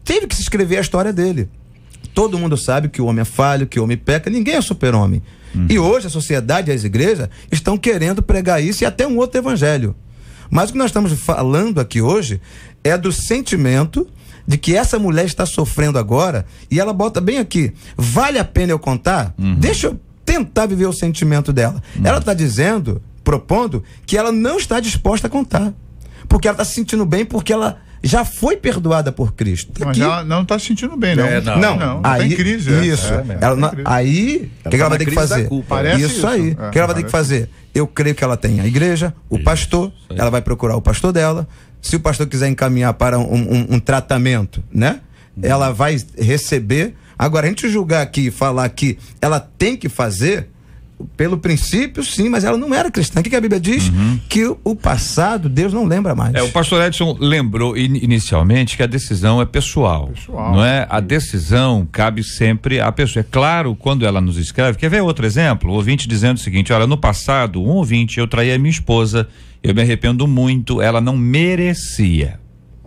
teve que se escrever a história dele. Todo mundo sabe que o homem é falho, que o homem peca, ninguém é super-homem. E hoje a sociedade e as igrejas estão querendo pregar isso, e até um outro evangelho. Mas o que nós estamos falando aqui hoje é do sentimento de que essa mulher está sofrendo agora, e ela bota bem aqui, vale a pena eu contar? Deixa eu tentar viver o sentimento dela. Ela está dizendo, propondo, que ela não está disposta a contar, porque ela está se sentindo bem, porque ela já foi perdoada por Cristo. Mas ela não está se sentindo bem, não. Não, aí, tem crise. Isso. Aí, o que ela vai ter que fazer? Isso aí. O que ela vai ter que fazer? Eu creio que ela tem a igreja, o pastor, ela vai procurar o pastor dela. Se o pastor quiser encaminhar para um tratamento, né? Ela vai receber. Agora, a gente julgar aqui e falar que ela tem que fazer, pelo princípio, sim, mas ela não era cristã. O que a Bíblia diz? Que o passado, Deus não lembra mais. O pastor Edson lembrou inicialmente que a decisão é pessoal. Não é? A decisão cabe sempre à pessoa. É claro, quando ela nos escreve, quer ver outro exemplo? O ouvinte dizendo o seguinte: olha, no passado, um ouvinte, eu traí a minha esposa, eu me arrependo muito, ela não merecia.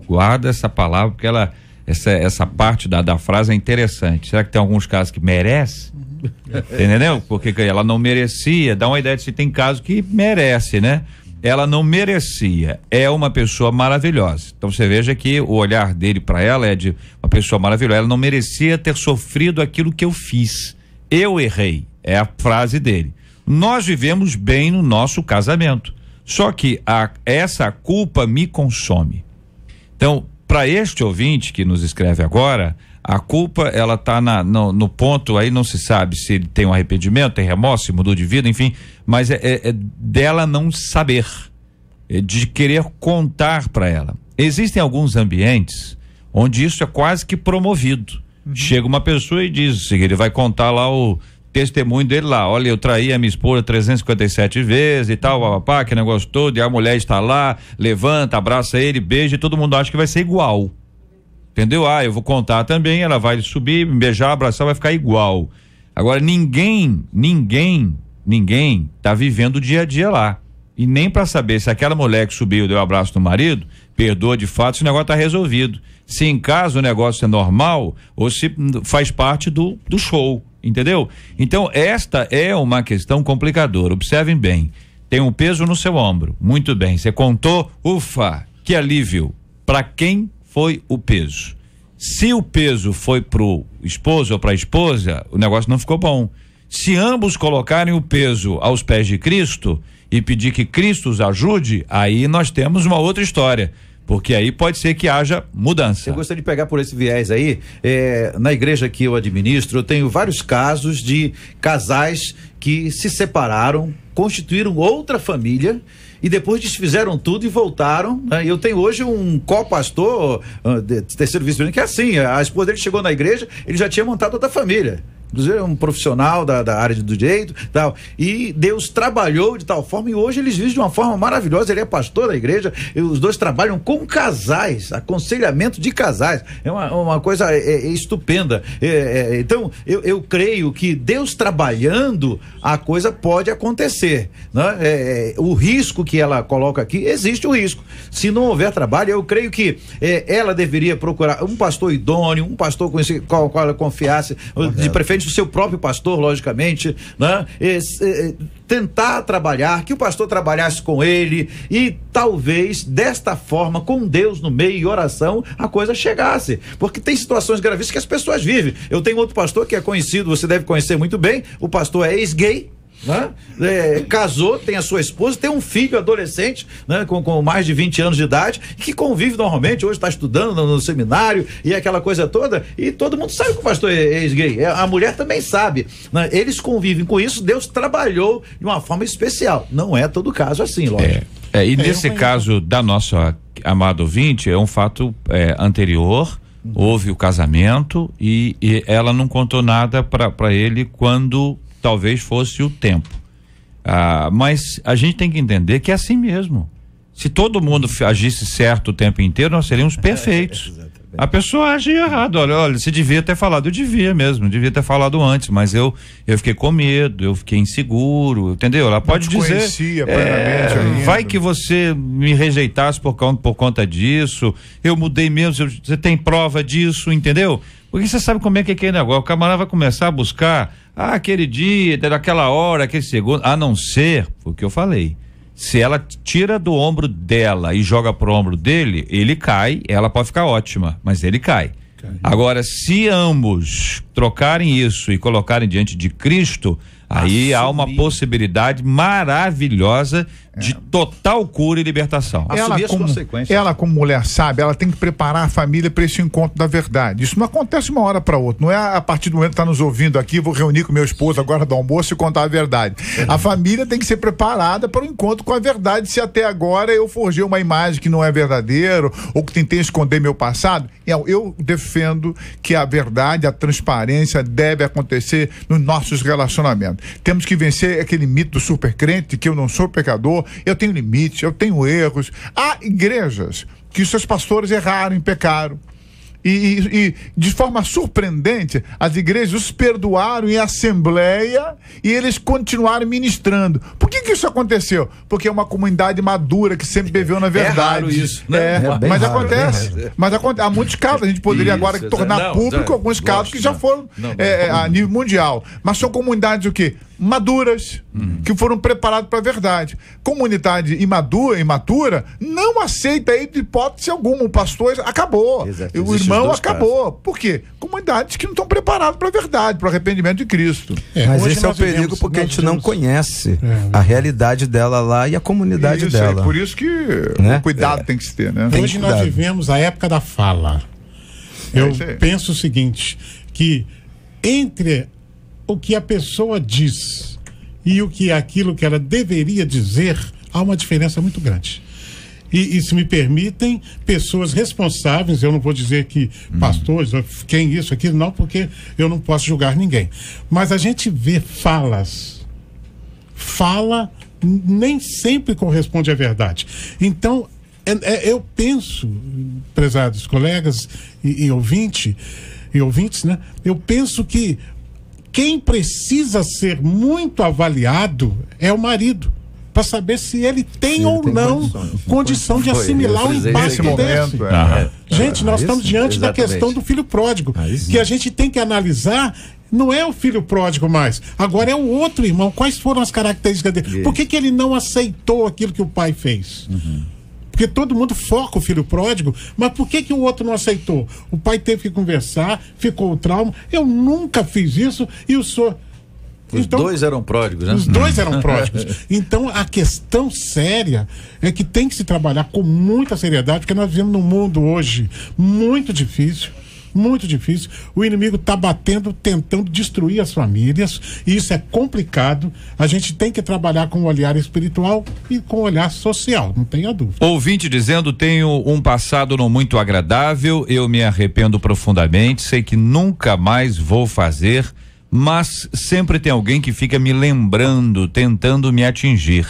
Guarda essa palavra, porque ela essa parte da frase é interessante. Será que tem alguns casos que merece? Entendeu? Porque ela não merecia, dá uma ideia de se tem caso que merece, né? Ela não merecia, é uma pessoa maravilhosa. Então você veja que o olhar dele para ela é de uma pessoa maravilhosa. Ela não merecia ter sofrido aquilo que eu fiz. Eu errei, é a frase dele. Nós vivemos bem no nosso casamento, só que essa culpa me consome. Então, para este ouvinte que nos escreve agora, a culpa, ela tá no ponto, aí não se sabe se ele tem um arrependimento, tem remorso, se mudou de vida, enfim, mas é dela não saber, de querer contar para ela. Existem alguns ambientes onde isso é quase que promovido. Chega uma pessoa e diz o seguinte, ele vai contar lá o testemunho dele lá, olha, eu traí a minha esposa 357 vezes e tal, papá, que negócio todo, e a mulher está lá, levanta, abraça ele, beija, e todo mundo acha que vai ser igual. Entendeu? Eu vou contar também, ela vai subir, me beijar, abraçar, vai ficar igual. Agora, ninguém tá vivendo o dia a dia lá. E nem para saber se aquela mulher que subiu deu um abraço no marido, perdoa de fato, se o negócio tá resolvido. Se em caso o negócio é normal, ou se faz parte do show, entendeu? Então, esta é uma questão complicadora. Observem bem, tem um peso no seu ombro. Muito bem, você contou, ufa, que alívio. Para quem foi o peso? Se o peso foi pro esposo ou pra esposa, o negócio não ficou bom. Se ambos colocarem o peso aos pés de Cristo e pedir que Cristo os ajude, aí nós temos uma outra história, porque aí pode ser que haja mudança. Eu gostaria de pegar por esse viés aí, na igreja que eu administro, eu tenho vários casos de casais que se separaram, constituíram outra família e depois desfizeram tudo e voltaram, né? Eu tenho hoje um co-pastor, terceiro vice-presidente, que é assim, a esposa dele chegou na igreja, ele já tinha montado outra família. Inclusive é um profissional da área do direito e tal, e Deus trabalhou de tal forma, e hoje eles vivem de uma forma maravilhosa. Ele é pastor da igreja, e os dois trabalham com casais, aconselhamento de casais, é uma coisa estupenda. Então eu creio que Deus trabalhando, a coisa pode acontecer, né? O risco que ela coloca aqui, existe o risco, se não houver trabalho. Eu creio que ela deveria procurar um pastor idôneo, um pastor com qual ela confiasse, de preferência o seu próprio pastor, logicamente, né? Tentar trabalhar, que o pastor trabalhasse com ele, e talvez desta forma, com Deus no meio e oração, a coisa chegasse, porque tem situações gravíssimas que as pessoas vivem. Eu tenho outro pastor que é conhecido, você deve conhecer muito bem, o pastor é ex-gay, né? Casou, tem a sua esposa, tem um filho adolescente, né? Com mais de 20 anos de idade, que convive normalmente, hoje está estudando no seminário e aquela coisa toda, e todo mundo sabe que o pastor é ex-gay, a mulher também sabe, né? Eles convivem com isso. Deus trabalhou de uma forma especial, não é todo caso assim, lógico. E nesse caso da nossa amada ouvinte, é um fato anterior, houve o casamento e ela não contou nada para ele quando talvez fosse o tempo. Mas a gente tem que entender que é assim mesmo. Se todo mundo agisse certo o tempo inteiro, nós seríamos perfeitos. A pessoa age errado. Olha, você devia ter falado. Eu devia mesmo, devia ter falado antes, mas eu fiquei com medo, eu fiquei inseguro, entendeu? Ela pode dizer, vai que você me rejeitasse por conta disso, eu mudei mesmo, você tem prova disso, entendeu? Porque você sabe como é que é aquele negócio, o camarada vai começar a buscar aquele dia, daquela hora, aquele segundo, a não ser, foi o que eu falei, se ela tira do ombro dela e joga pro ombro dele, ele cai, ela pode ficar ótima, mas ele cai. Agora, se ambos trocarem isso e colocarem diante de Cristo, aí há uma possibilidade maravilhosa de total cura e libertação. Ela como mulher sabe, ela tem que preparar a família para esse encontro da verdade. Isso não acontece de uma hora para outra. Não é a partir do momento que está nos ouvindo aqui, vou reunir com meu esposo agora do almoço e contar a verdade. A família tem que ser preparada para o encontro com a verdade. Se até agora eu forjei uma imagem que não é verdadeira ou que tentei esconder meu passado, eu defendo que a verdade, a transparência deve acontecer nos nossos relacionamentos. Temos que vencer aquele mito do supercrente, que eu não sou pecador, eu tenho limites, eu tenho erros. Há igrejas que seus pastores erraram e pecaram. E de forma surpreendente, as igrejas os perdoaram em assembleia e eles continuaram ministrando. Por que isso aconteceu? Porque é uma comunidade madura que sempre viveu na verdade. É raro isso, né? Mas acontece. Mas acontece. Há muitos casos, a gente poderia agora tornar público alguns casos que já foram a nível mundial. Mas são comunidades o quê? Maduras, que foram preparadas para a verdade. Comunidade imatura não aceita aí de hipótese alguma. O pastor acabou. Exato. O irmão acabou. Por quê? Comunidades que não estão preparadas para a verdade, para o arrependimento de Cristo. Mas esse é o perigo, porque a gente não conhece a realidade dela lá e a comunidade dela. Por isso que o cuidado tem que se ter, né? Hoje nós vivemos a época da fala. Eu penso o seguinte, que entre o que a pessoa diz e o que é aquilo que ela deveria dizer, há uma diferença muito grande. E se me permitem, pessoas responsáveis, eu não vou dizer que pastores, quem isso, aquilo, não, porque eu não posso julgar ninguém. Mas a gente vê fala nem sempre corresponde à verdade. Então, eu penso, prezados colegas e ouvintes, né? Eu penso que quem precisa ser muito avaliado é o marido, para saber se ele tem ou não condição de assimilar o impacto desse. Gente, nós estamos diante da questão do filho pródigo, que a gente tem que analisar. Não é o filho pródigo mais, agora é o outro irmão. Quais foram as características dele? Por que ele não aceitou aquilo que o pai fez? Porque todo mundo foca o filho pródigo, mas por que o outro não aceitou? O pai teve que conversar, ficou o trauma. Eu nunca fiz isso e o senhor... Os dois eram pródigos, né? Os dois eram pródigos. Então, a questão séria é que tem que se trabalhar com muita seriedade, porque nós vivemos num mundo hoje muito difícil. Muito difícil. O inimigo está batendo, tentando destruir as famílias, e isso é complicado. A gente tem que trabalhar com o olhar espiritual e com o olhar social, não tenha dúvida. Ouvinte dizendo: tenho um passado não muito agradável, eu me arrependo profundamente, sei que nunca mais vou fazer, mas sempre tem alguém que fica me lembrando, tentando me atingir.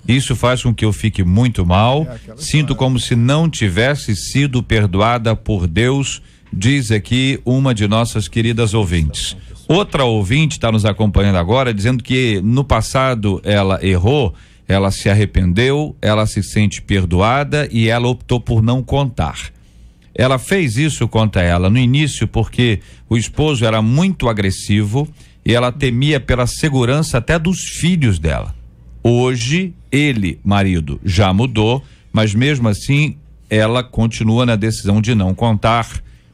Isso faz com que eu fique muito mal, sinto como se não tivesse sido perdoada por Deus, diz aqui uma de nossas queridas ouvintes. Outra ouvinte está nos acompanhando agora, dizendo que no passado ela errou, ela se arrependeu, ela se sente perdoada e ela optou por não contar. Ela fez isso, conta ela, no início porque o esposo era muito agressivo e ela temia pela segurança até dos filhos dela. Hoje, ele, marido, já mudou, mas mesmo assim ela continua na decisão de não contar.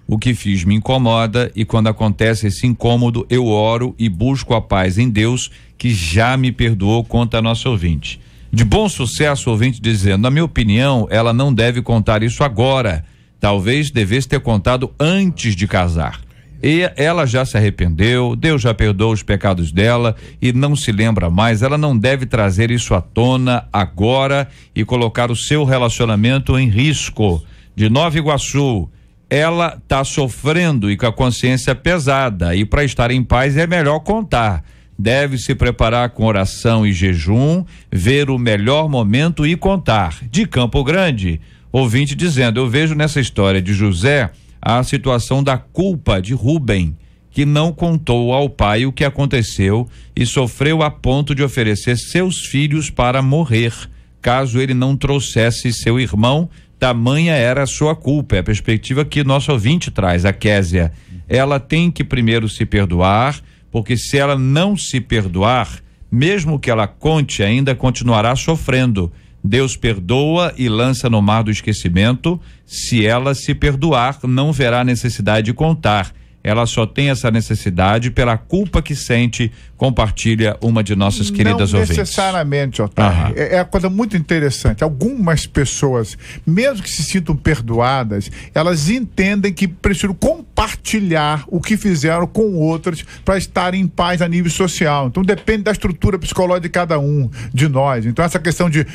O que fiz me incomoda e quando acontece esse incômodo, eu oro e busco a paz em Deus, que já me perdoou, conta a nossa ouvinte. De bom sucesso, ouvinte dizendo: na minha opinião, ela não deve contar isso agora. Talvez devesse ter contado antes de casar. E ela já se arrependeu, Deus já perdoou os pecados dela e não se lembra mais. Ela não deve trazer isso à tona agora e colocar o seu relacionamento em risco. De Nova Iguaçu, ela está sofrendo e com a consciência pesada, e para estar em paz é melhor contar. Deve se preparar com oração e jejum, ver o melhor momento e contar. De Campo Grande, ouvinte dizendo: eu vejo nessa história de José a situação da culpa de Rubem, que não contou ao pai o que aconteceu e sofreu a ponto de oferecer seus filhos para morrer, caso ele não trouxesse seu irmão. Tamanha era a sua culpa. É a perspectiva que nosso ouvinte traz, a Késia. Ela tem que primeiro se perdoar, porque se ela não se perdoar, mesmo que ela conte, ainda continuará sofrendo. Deus perdoa e lança no mar do esquecimento. Se ela se perdoar, não verá necessidade de contar. Ela só tem essa necessidade pela culpa que sente, compartilha uma de nossas queridas ouvintes. Não necessariamente, Otávio. É uma coisa muito interessante. Algumas pessoas, mesmo que se sintam perdoadas, elas entendem que precisam compartilhar o que fizeram com outros para estarem em paz a nível social. Então depende da estrutura psicológica de cada um de nós. Então essa questão de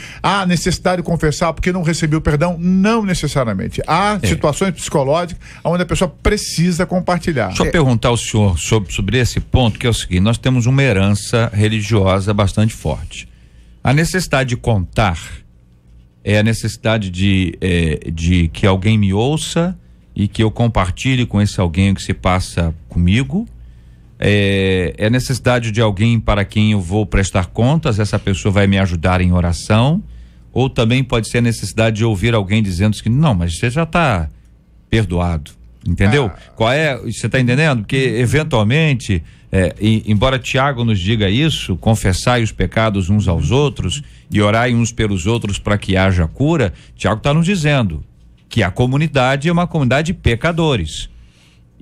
necessidade de confessar porque não recebeu perdão, não necessariamente. Há situações psicológicas onde a pessoa precisa compartilhar. Deixa eu perguntar ao senhor sobre esse ponto, que é o seguinte: nós temos uma herança religiosa bastante forte. A necessidade de contar é a necessidade de que alguém me ouça e que eu compartilhe com esse alguém o que se passa comigo. É necessidade de alguém para quem eu vou prestar contas, essa pessoa vai me ajudar em oração, ou também pode ser a necessidade de ouvir alguém dizendo que não, mas você já está perdoado, entendeu? Você está entendendo? Porque eventualmente, embora Tiago nos diga isso, confessai os pecados uns aos outros e orai uns pelos outros para que haja cura, Tiago está nos dizendo que a comunidade é uma comunidade de pecadores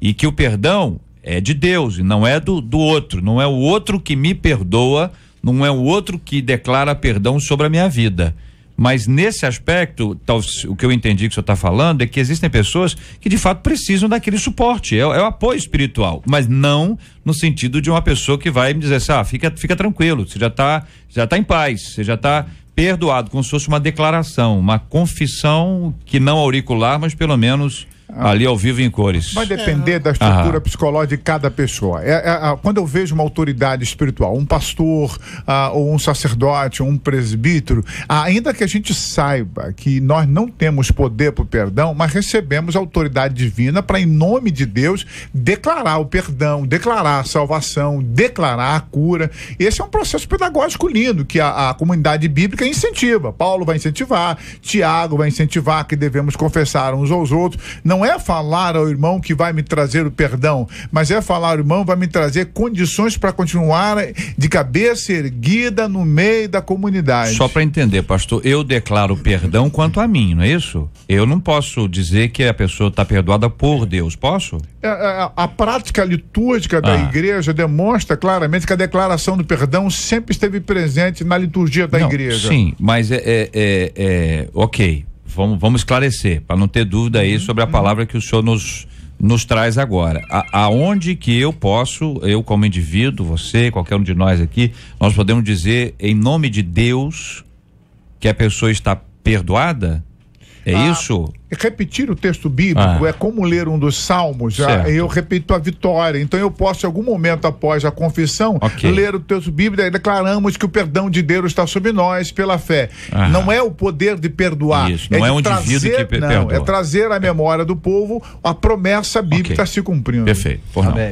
e que o perdão é de Deus e não é do outro, não é o outro que me perdoa, não é o outro que declara perdão sobre a minha vida. Mas nesse aspecto, o que eu entendi que o senhor está falando é que existem pessoas que de fato precisam daquele suporte, é o apoio espiritual, mas não no sentido de uma pessoa que vai me dizer assim, fica tranquilo, você já tá em paz, você já está perdoado, como se fosse uma declaração, uma confissão que não auricular, mas pelo menos ali ao vivo em cores. Vai depender da estrutura psicológica de cada pessoa. Quando eu vejo uma autoridade espiritual, um pastor, ou um sacerdote, ou um presbítero, ainda que a gente saiba que nós não temos poder para o perdão, mas recebemos a autoridade divina para, em nome de Deus, declarar o perdão, declarar a salvação, declarar a cura. Esse é um processo pedagógico lindo que a comunidade bíblica incentiva. Paulo vai incentivar, Tiago vai incentivar que devemos confessar uns aos outros. Não é falar ao irmão que vai me trazer o perdão, mas é falar ao irmão vai me trazer condições para continuar de cabeça erguida no meio da comunidade. Só para entender, pastor, eu declaro perdão quanto a mim, não é isso? Eu não posso dizer que a pessoa está perdoada por Deus, posso? A prática litúrgica da igreja demonstra claramente que a declaração do perdão sempre esteve presente na liturgia da igreja. Sim, mas ok. Vamos esclarecer, para não ter dúvida aí sobre a palavra que o senhor nos traz agora. Aonde que eu como indivíduo, você, qualquer um de nós aqui, nós podemos dizer em nome de Deus que a pessoa está perdoada? É isso? Repetir o texto bíblico é como ler um dos salmos, eu repito a vitória. Então eu posso, em algum momento após a confissão, ler o texto bíblico e declaramos que o perdão de Deus está sobre nós pela fé. Não é o poder de perdoar. Isso, não é um indivíduo que perdoa. É trazer à memória do povo a promessa bíblica se cumprindo. Perfeito.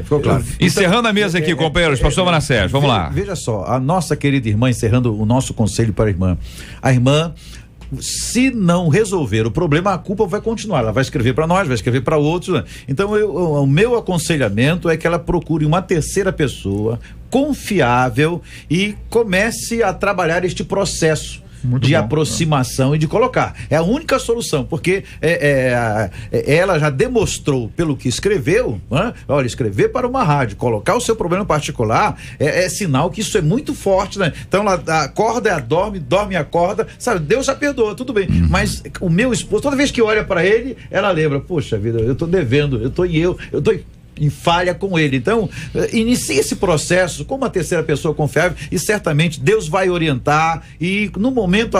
Ficou claro. Encerrando a mesa aqui, companheiros, pastor Manassés, vamos lá. Veja só, a nossa querida irmã, encerrando o nosso conselho para a irmã, se não resolver o problema, a culpa vai continuar, ela vai escrever para nós, vai escrever para outros, né? Então o meu aconselhamento é que ela procure uma terceira pessoa confiável e comece a trabalhar este processo de aproximação e de colocar. É a única solução, porque ela já demonstrou pelo que escreveu, né? Olha, escrever para uma rádio, colocar o seu problema particular é sinal que isso é muito forte, né? Então ela acorda, dorme e acorda, sabe? Deus já perdoa, tudo bem, mas o meu esposo, toda vez que olha para ele, ela lembra, poxa vida, eu tô devendo, eu tô em falha com ele. Então, inicie esse processo com uma terceira pessoa confiável e certamente Deus vai orientar e no momento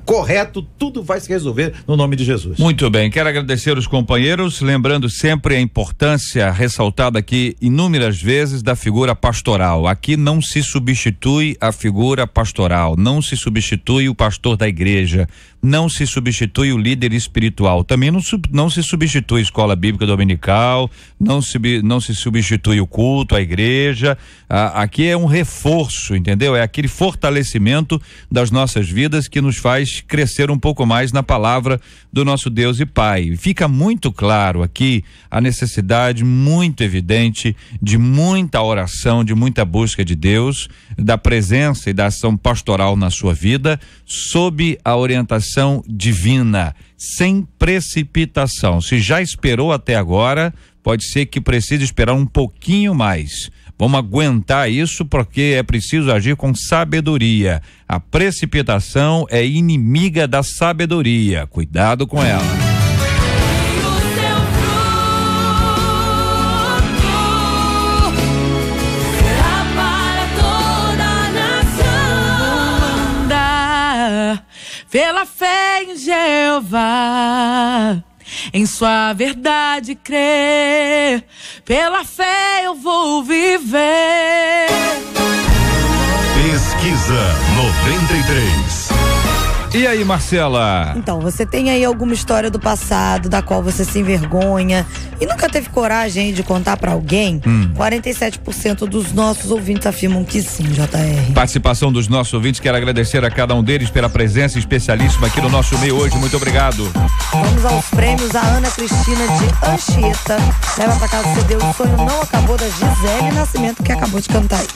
correto tudo vai se resolver no nome de Jesus. Muito bem, quero agradecer os companheiros, lembrando sempre a importância ressaltada aqui inúmeras vezes da figura pastoral. Aqui não se substitui a figura pastoral, não se substitui o pastor da igreja, não se substitui o líder espiritual, também não se substitui a escola bíblica dominical, não se substitui o culto, a igreja. Aqui é um reforço, entendeu? É aquele fortalecimento das nossas vidas que nos faz crescer um pouco mais na palavra do nosso Deus e Pai. Fica muito claro aqui a necessidade muito evidente de muita oração, de muita busca de Deus, da presença e da ação pastoral na sua vida, sob a orientação divina, sem precipitação. Se já esperou até agora, pode ser que precise esperar um pouquinho mais. Vamos aguentar isso porque é preciso agir com sabedoria. A precipitação é inimiga da sabedoria. Cuidado com ela. Pela fé em Jeová, em sua verdade crer, pela fé eu vou viver. Pesquisa 93. E aí, Marcela? Então, você tem aí alguma história do passado da qual você se envergonha e nunca teve coragem de contar pra alguém? 47% dos nossos ouvintes afirmam que sim, JR. Participação dos nossos ouvintes, quero agradecer a cada um deles pela presença especialíssima aqui no nosso meio hoje, muito obrigado. Vamos aos prêmios. A Ana Cristina de Anchieta leva pra casa o CD O Sonho Não Acabou, da Gisele Nascimento, que acabou de cantar aí.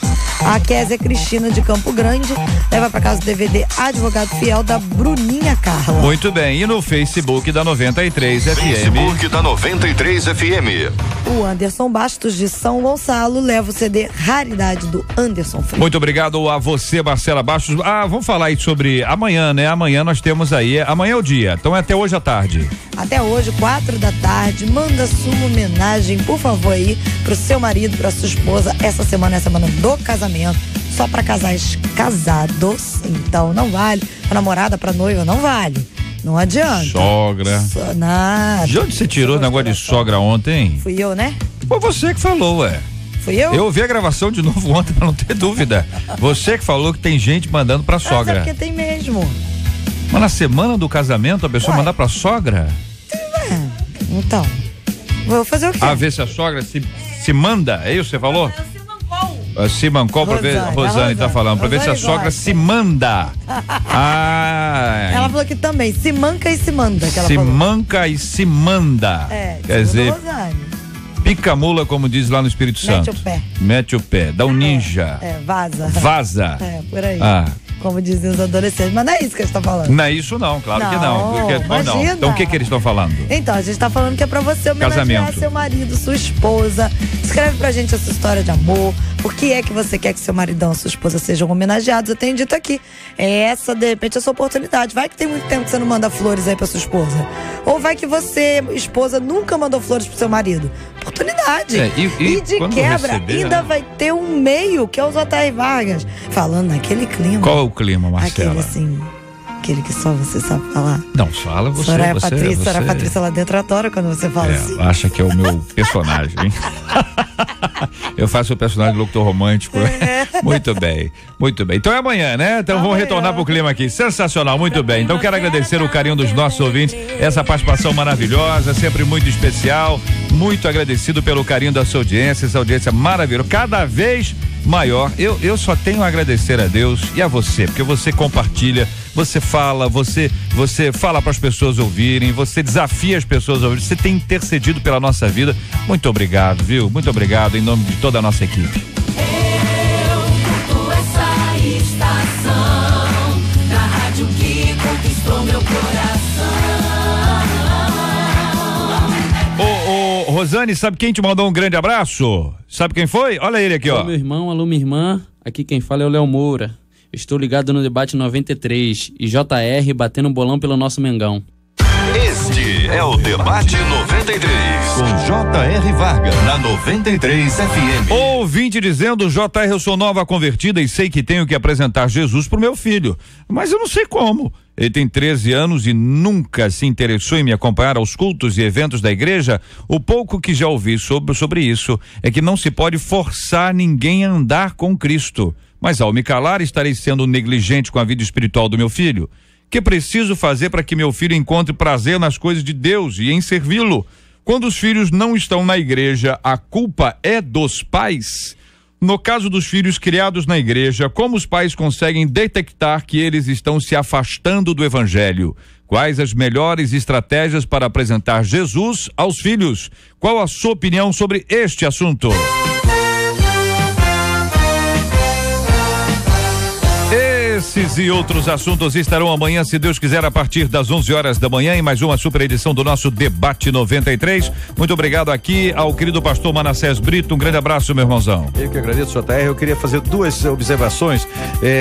A Kézia Cristina de Campo Grande leva pra casa o DVD Advogado Fiel, da Bruninha Carla. Muito bem, e no Facebook da 93 FM. Facebook da 93 FM. O Anderson Bastos de São Gonçalo leva o CD Raridade, do Anderson Freire. Muito obrigado a você, Marcela Bastos. Vamos falar aí sobre amanhã, né? Amanhã nós temos aí, amanhã é o dia, então é até hoje à tarde. Até hoje, 4 da tarde, manda sua homenagem, por favor, aí, pro seu marido, pra sua esposa. Essa semana é a semana do casamento, só pra casais casados, então não vale. Pra namorada, pra noiva, não vale. Não adianta. Sogra. Nada. De onde você tirou o negócio de sogra ontem? Fui eu, né? Foi você que falou, ué. Fui eu? Eu ouvi a gravação de novo ontem pra não ter dúvida. Você que falou que tem gente mandando pra sogra. Mas é porque tem mesmo. Mas na semana do casamento a pessoa mandar pra sogra? Então, vou fazer o quê? A ver se a sogra se manda, é isso que você falou? Se mancou pra ver, Rosane tá falando, pra ver se a sogra se manda. Ela falou que também, se manca e se manda. Que ela se falou. manca e se manda. Quer dizer, pica mula, como diz lá no Espírito Santo. Mete o pé. Mete o pé, dá um ninja. Vaza. Vaza. Por aí. Como diziam os adolescentes, mas não é isso que a gente tá falando. Não é isso não, claro que não. Não. Então o que eles estão falando? Então, a gente tá falando que é pra você homenagear seu marido, sua esposa. Escreve pra gente essa história de amor. Por que é que você quer que seu maridão, sua esposa sejam homenageados? Eu tenho dito aqui. É essa, de repente, a sua oportunidade. Vai que tem muito tempo que você não manda flores aí pra sua esposa. Ou vai que você, esposa, nunca mandou flores pro seu marido. Oportunidade. E de quebra, ainda vai ter um meio, que é o J.R. Vargas, falando naquele clima. Qual é o clima, Marcela? Aquele assim, aquele que só você sabe falar. Não, fala você. Soraya Patrícia lá dentro adora quando você fala assim. Acha que é o meu personagem, hein? Eu faço o personagem do locutor romântico. Muito bem, muito bem. Então é amanhã, né? Então vamos retornar pro clima aqui. Sensacional, muito bem. Então quero agradecer o carinho dos nossos ouvintes, essa participação maravilhosa, sempre muito especial. Muito agradecido pelo carinho da sua audiência, essa audiência maravilhosa, cada vez maior. Eu só tenho a agradecer a Deus e a você, porque você compartilha, você fala, você fala para as pessoas ouvirem, você desafia as pessoas a ouvirem, você tem intercedido pela nossa vida. Muito obrigado, viu? Muito obrigado em nome de toda a nossa equipe. Eu curto essa estação da rádio que conquistou meu coração. Rosane, sabe quem te mandou um grande abraço? Sabe quem foi? Olha ele aqui, ó. Alô, meu irmão, alô, minha irmã. Aqui quem fala é o Léo Moura. Estou ligado no debate 93 e JR batendo bolão pelo nosso Mengão. Este é o Debate 93, com J.R. Vargas, na 93 FM. Ouvinte dizendo, JR, eu sou nova convertida e sei que tenho que apresentar Jesus pro meu filho, mas eu não sei como. Ele tem 13 anos e nunca se interessou em me acompanhar aos cultos e eventos da igreja. O pouco que já ouvi sobre isso é que não se pode forçar ninguém a andar com Cristo. Mas ao me calar, estarei sendo negligente com a vida espiritual do meu filho. Que preciso fazer para que meu filho encontre prazer nas coisas de Deus e em servi-lo? Quando os filhos não estão na igreja, a culpa é dos pais? No caso dos filhos criados na igreja, como os pais conseguem detectar que eles estão se afastando do evangelho? Quais as melhores estratégias para apresentar Jesus aos filhos? Qual a sua opinião sobre este assunto? Esses e outros assuntos estarão amanhã, se Deus quiser, a partir das 11 horas da manhã, em mais uma super edição do nosso Debate 93. Muito obrigado aqui ao querido pastor Manassés Brito. Um grande abraço, meu irmãozão. Eu que agradeço, JR. Eu queria fazer duas observações.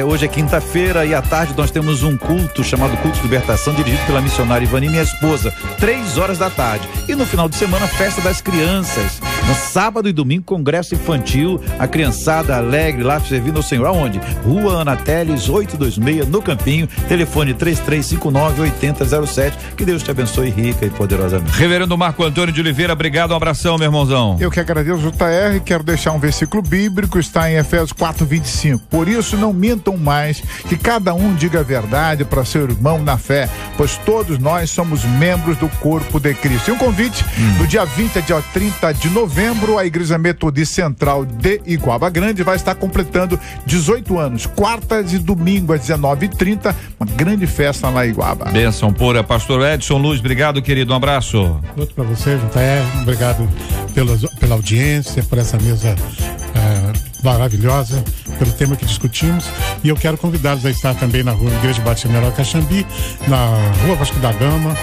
Hoje é quinta-feira e à tarde nós temos um culto chamado Culto de Libertação, dirigido pela missionária Ivani, minha esposa, 3 horas da tarde. E no final de semana, festa das crianças. No sábado e domingo, congresso infantil, a criançada alegre lá servindo ao Senhor. Aonde? Rua Ana Teles, 826, no Campinho, telefone 3359-8007. Que Deus te abençoe rica e poderosamente. Reverendo Marco Antônio de Oliveira, obrigado, um abração, meu irmãozão. Eu que agradeço, JR, quero deixar um versículo bíblico, está em Efésios 4:25. Por isso não mintam mais, que cada um diga a verdade para seu irmão na fé, pois todos nós somos membros do corpo de Cristo. E um convite, do dia 20 a dia 30 de novembro, a Igreja Metodista Central de Iguaba Grande vai estar completando 18 anos, quartas e domingo às 19h30, uma grande festa lá em Iguaba. Bênção pura, pastor Edson Luz, obrigado, querido, um abraço. Outro para você, JR, obrigado pela audiência, por essa mesa maravilhosa, pelo tema que discutimos, e eu quero convidá-los a estar também na rua Igreja Batista Menor Caxambi, na rua Vasco da Gama.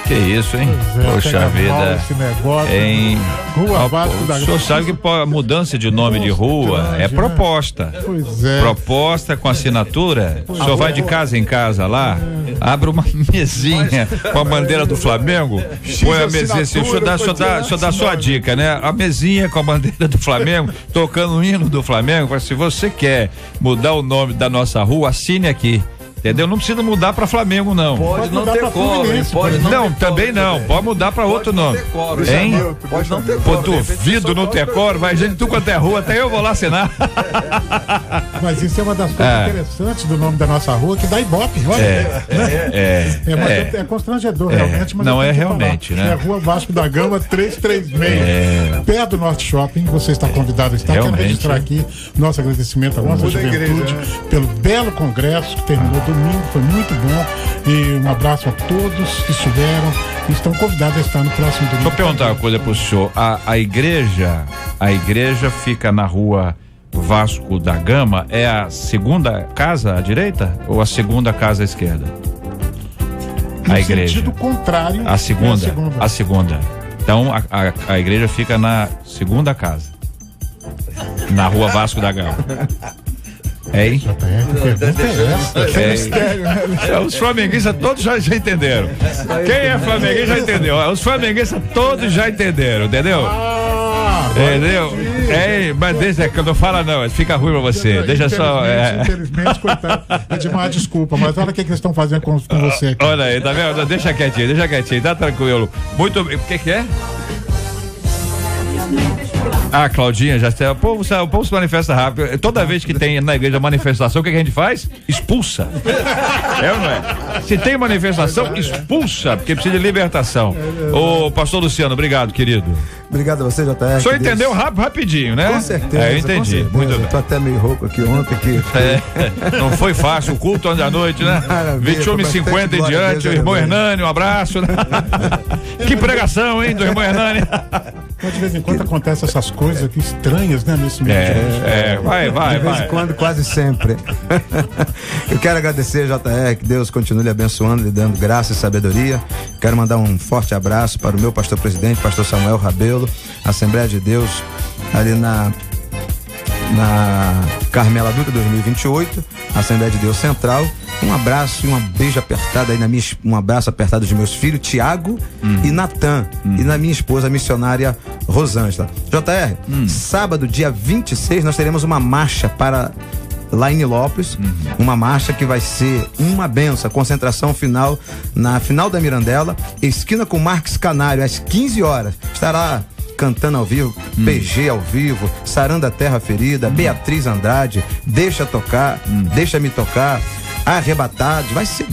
Que isso, hein? Poxa vida. Rua Vasco da Gama. O senhor sabe que a mudança de nome de rua é proposta. Pois é. Proposta com assinatura. O senhor vai de casa em casa lá, abre uma mesinha com a bandeira do Flamengo, põe a mesinha assim, o senhor dá só a dica, né? A mesinha com a bandeira do Flamengo, tocando o hino do Flamengo, se você quer mudar o nome da nossa rua, assine aqui. Entendeu? Não precisa mudar pra Flamengo, não. Pode não ter coro, hein? Não, também não. Pode mudar pra outro nome. Hein? Pode não ter Pô, coro. duvido não ter coro, vai gente de tudo quanto é rua, até eu vou lá assinar. Mas isso é uma das coisas interessantes do nome da nossa rua, que dá Ibope, olha. É constrangedor, realmente. Mas não é realmente, falar, né? É a Rua Vasco da Gama 336. Perto do Norte Shopping, você está convidado a estar. Quero registrar aqui nosso agradecimento à nossa juventude pelo belo congresso que terminou domingo, foi muito bom, e um abraço a todos que estiveram e estão convidados a estar no próximo domingo. Vou perguntar uma coisa pro senhor, a igreja fica na rua Vasco da Gama, é a segunda casa à direita ou a segunda casa à esquerda? No a igreja. sentido contrário. A segunda. Então a igreja fica na segunda casa, na rua Vasco da Gama. Hein? Os flamenguistas todos já entenderam. Quem é flamenguista já entendeu. Os flamenguistas todos já entenderam, entendeu? Entendeu? Mas deixa que não fala não, fica ruim pra você. Deixa só. Infelizmente, coitado. Edmar, desculpa, mas olha o que eles estão fazendo com você aqui. Olha aí, tá vendo? Deixa quietinho, tá tranquilo. Muito. O que é? Claudinha, já o povo se manifesta rápido. Toda vez que tem na igreja manifestação, o que a gente faz? Expulsa. É ou não é? Se tem manifestação, expulsa, porque precisa de libertação. Ô, pastor Luciano, obrigado, querido. Obrigado a você, JR. O senhor entendeu rapidinho, né? Com certeza. Eu entendi. Muito bem. Tô até meio rouco aqui ontem. Não foi fácil o culto ontem à noite, né? 21h50 em diante, o irmão Hernani, um abraço. Que pregação, hein, do irmão Hernani. Mas de vez em quando acontecem essas coisas aqui estranhas, né, nesse meio de hoje. Vai. De vez em quando, quase sempre. Eu quero agradecer, JR, que Deus continue lhe abençoando, lhe dando graça e sabedoria. Quero mandar um forte abraço para o meu pastor presidente, pastor Samuel Rabelo, Assembleia de Deus, ali na Carmela Dutra 2028, Assembleia de Deus Central. Um abraço e um beijo apertado aí um abraço apertado de meus filhos, Tiago e Natan, e na minha esposa, a missionária Rosângela. JR, sábado, dia 26, nós teremos uma marcha para lá em Nilópolis, uma marcha que vai ser uma benção, concentração final na final da Mirandela, esquina com Marques Canário, às 15 horas. Estará cantando ao vivo, PG ao vivo, Sarando a Terra Ferida, Beatriz Andrade, Deixa-me Tocar, Arrebatados, vai ser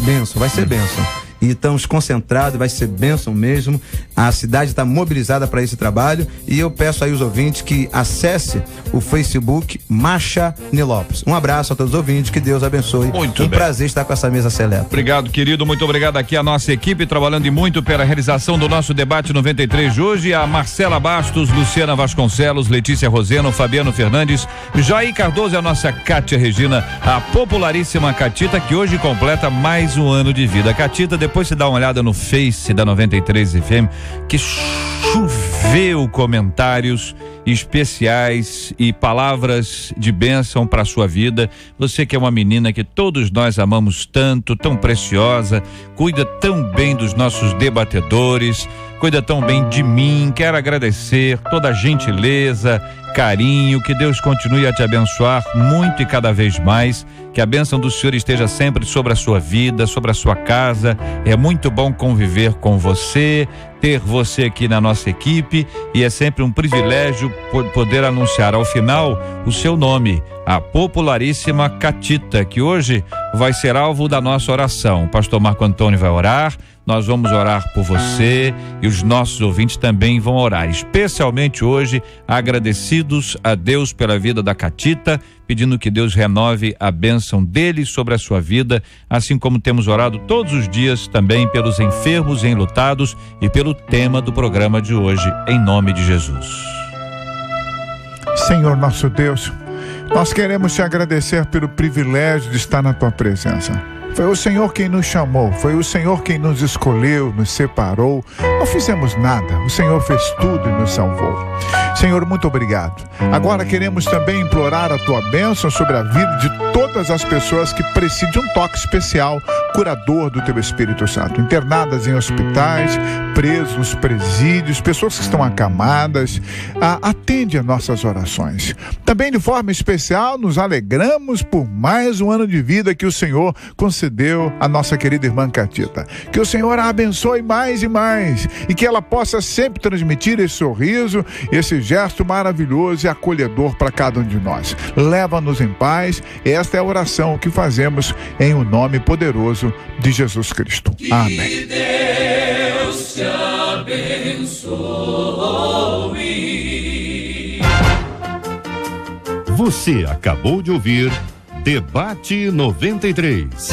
bênção. E estamos concentrados, vai ser bênção mesmo. A cidade está mobilizada para esse trabalho e eu peço aí os ouvintes que acesse o Facebook Marcha Nilópolis. Um abraço a todos os ouvintes, que Deus abençoe. Muito bem. Prazer estar com essa mesa seleta. Obrigado, querido, muito obrigado aqui a nossa equipe trabalhando e muito pela realização do nosso debate 93 de hoje, a Marcela Bastos, Luciana Vasconcelos, Letícia Roseno, Fabiano Fernandes, Jair Cardoso e a nossa Cátia Regina, a popularíssima Catita, que hoje completa mais um ano de vida. Catita, depois você dá uma olhada no Face da 93 FM, que choveu comentários especiais e palavras de bênção para a sua vida. Você que é uma menina que todos nós amamos tanto, tão preciosa, cuida tão bem dos nossos debatedores, cuida tão bem de mim. Quero agradecer toda a gentileza, carinho, que Deus continue a te abençoar muito e cada vez mais, que a bênção do Senhor esteja sempre sobre a sua vida, sobre a sua casa. É muito bom conviver com você, ter você aqui na nossa equipe, e é sempre um privilégio poder anunciar ao final o seu nome, a popularíssima Catita, que hoje vai ser alvo da nossa oração. O pastor Marco Antônio vai orar, nós vamos orar por você e os nossos ouvintes também vão orar, especialmente hoje, agradecidos a Deus pela vida da Catita, pedindo que Deus renove a bênção dele sobre a sua vida, assim como temos orado todos os dias também pelos enfermos e enlutados e pelo tema do programa de hoje, em nome de Jesus. Senhor nosso Deus, nós queremos te agradecer pelo privilégio de estar na tua presença. Foi o Senhor quem nos chamou, foi o Senhor quem nos escolheu, nos separou. Não fizemos nada, o Senhor fez tudo e nos salvou. Senhor, muito obrigado. Agora queremos também implorar a tua bênção sobre a vida de todas as pessoas que precisam de um toque especial, curador do teu Espírito Santo, internadas em hospitais, presos nos presídios, pessoas que estão acamadas. Atende a nossas orações. Também de forma especial nos alegramos por mais um ano de vida que o Senhor concedeu à nossa querida irmã Catita. Que o Senhor a abençoe mais e mais, e que ela possa sempre transmitir esse sorriso, esse gesto maravilhoso e acolhedor para cada um de nós. Leva-nos em paz. Esta é a oração que fazemos em o nome poderoso de Jesus Cristo. Amém. Que Deus te abençoe. Você acabou de ouvir Debate 93.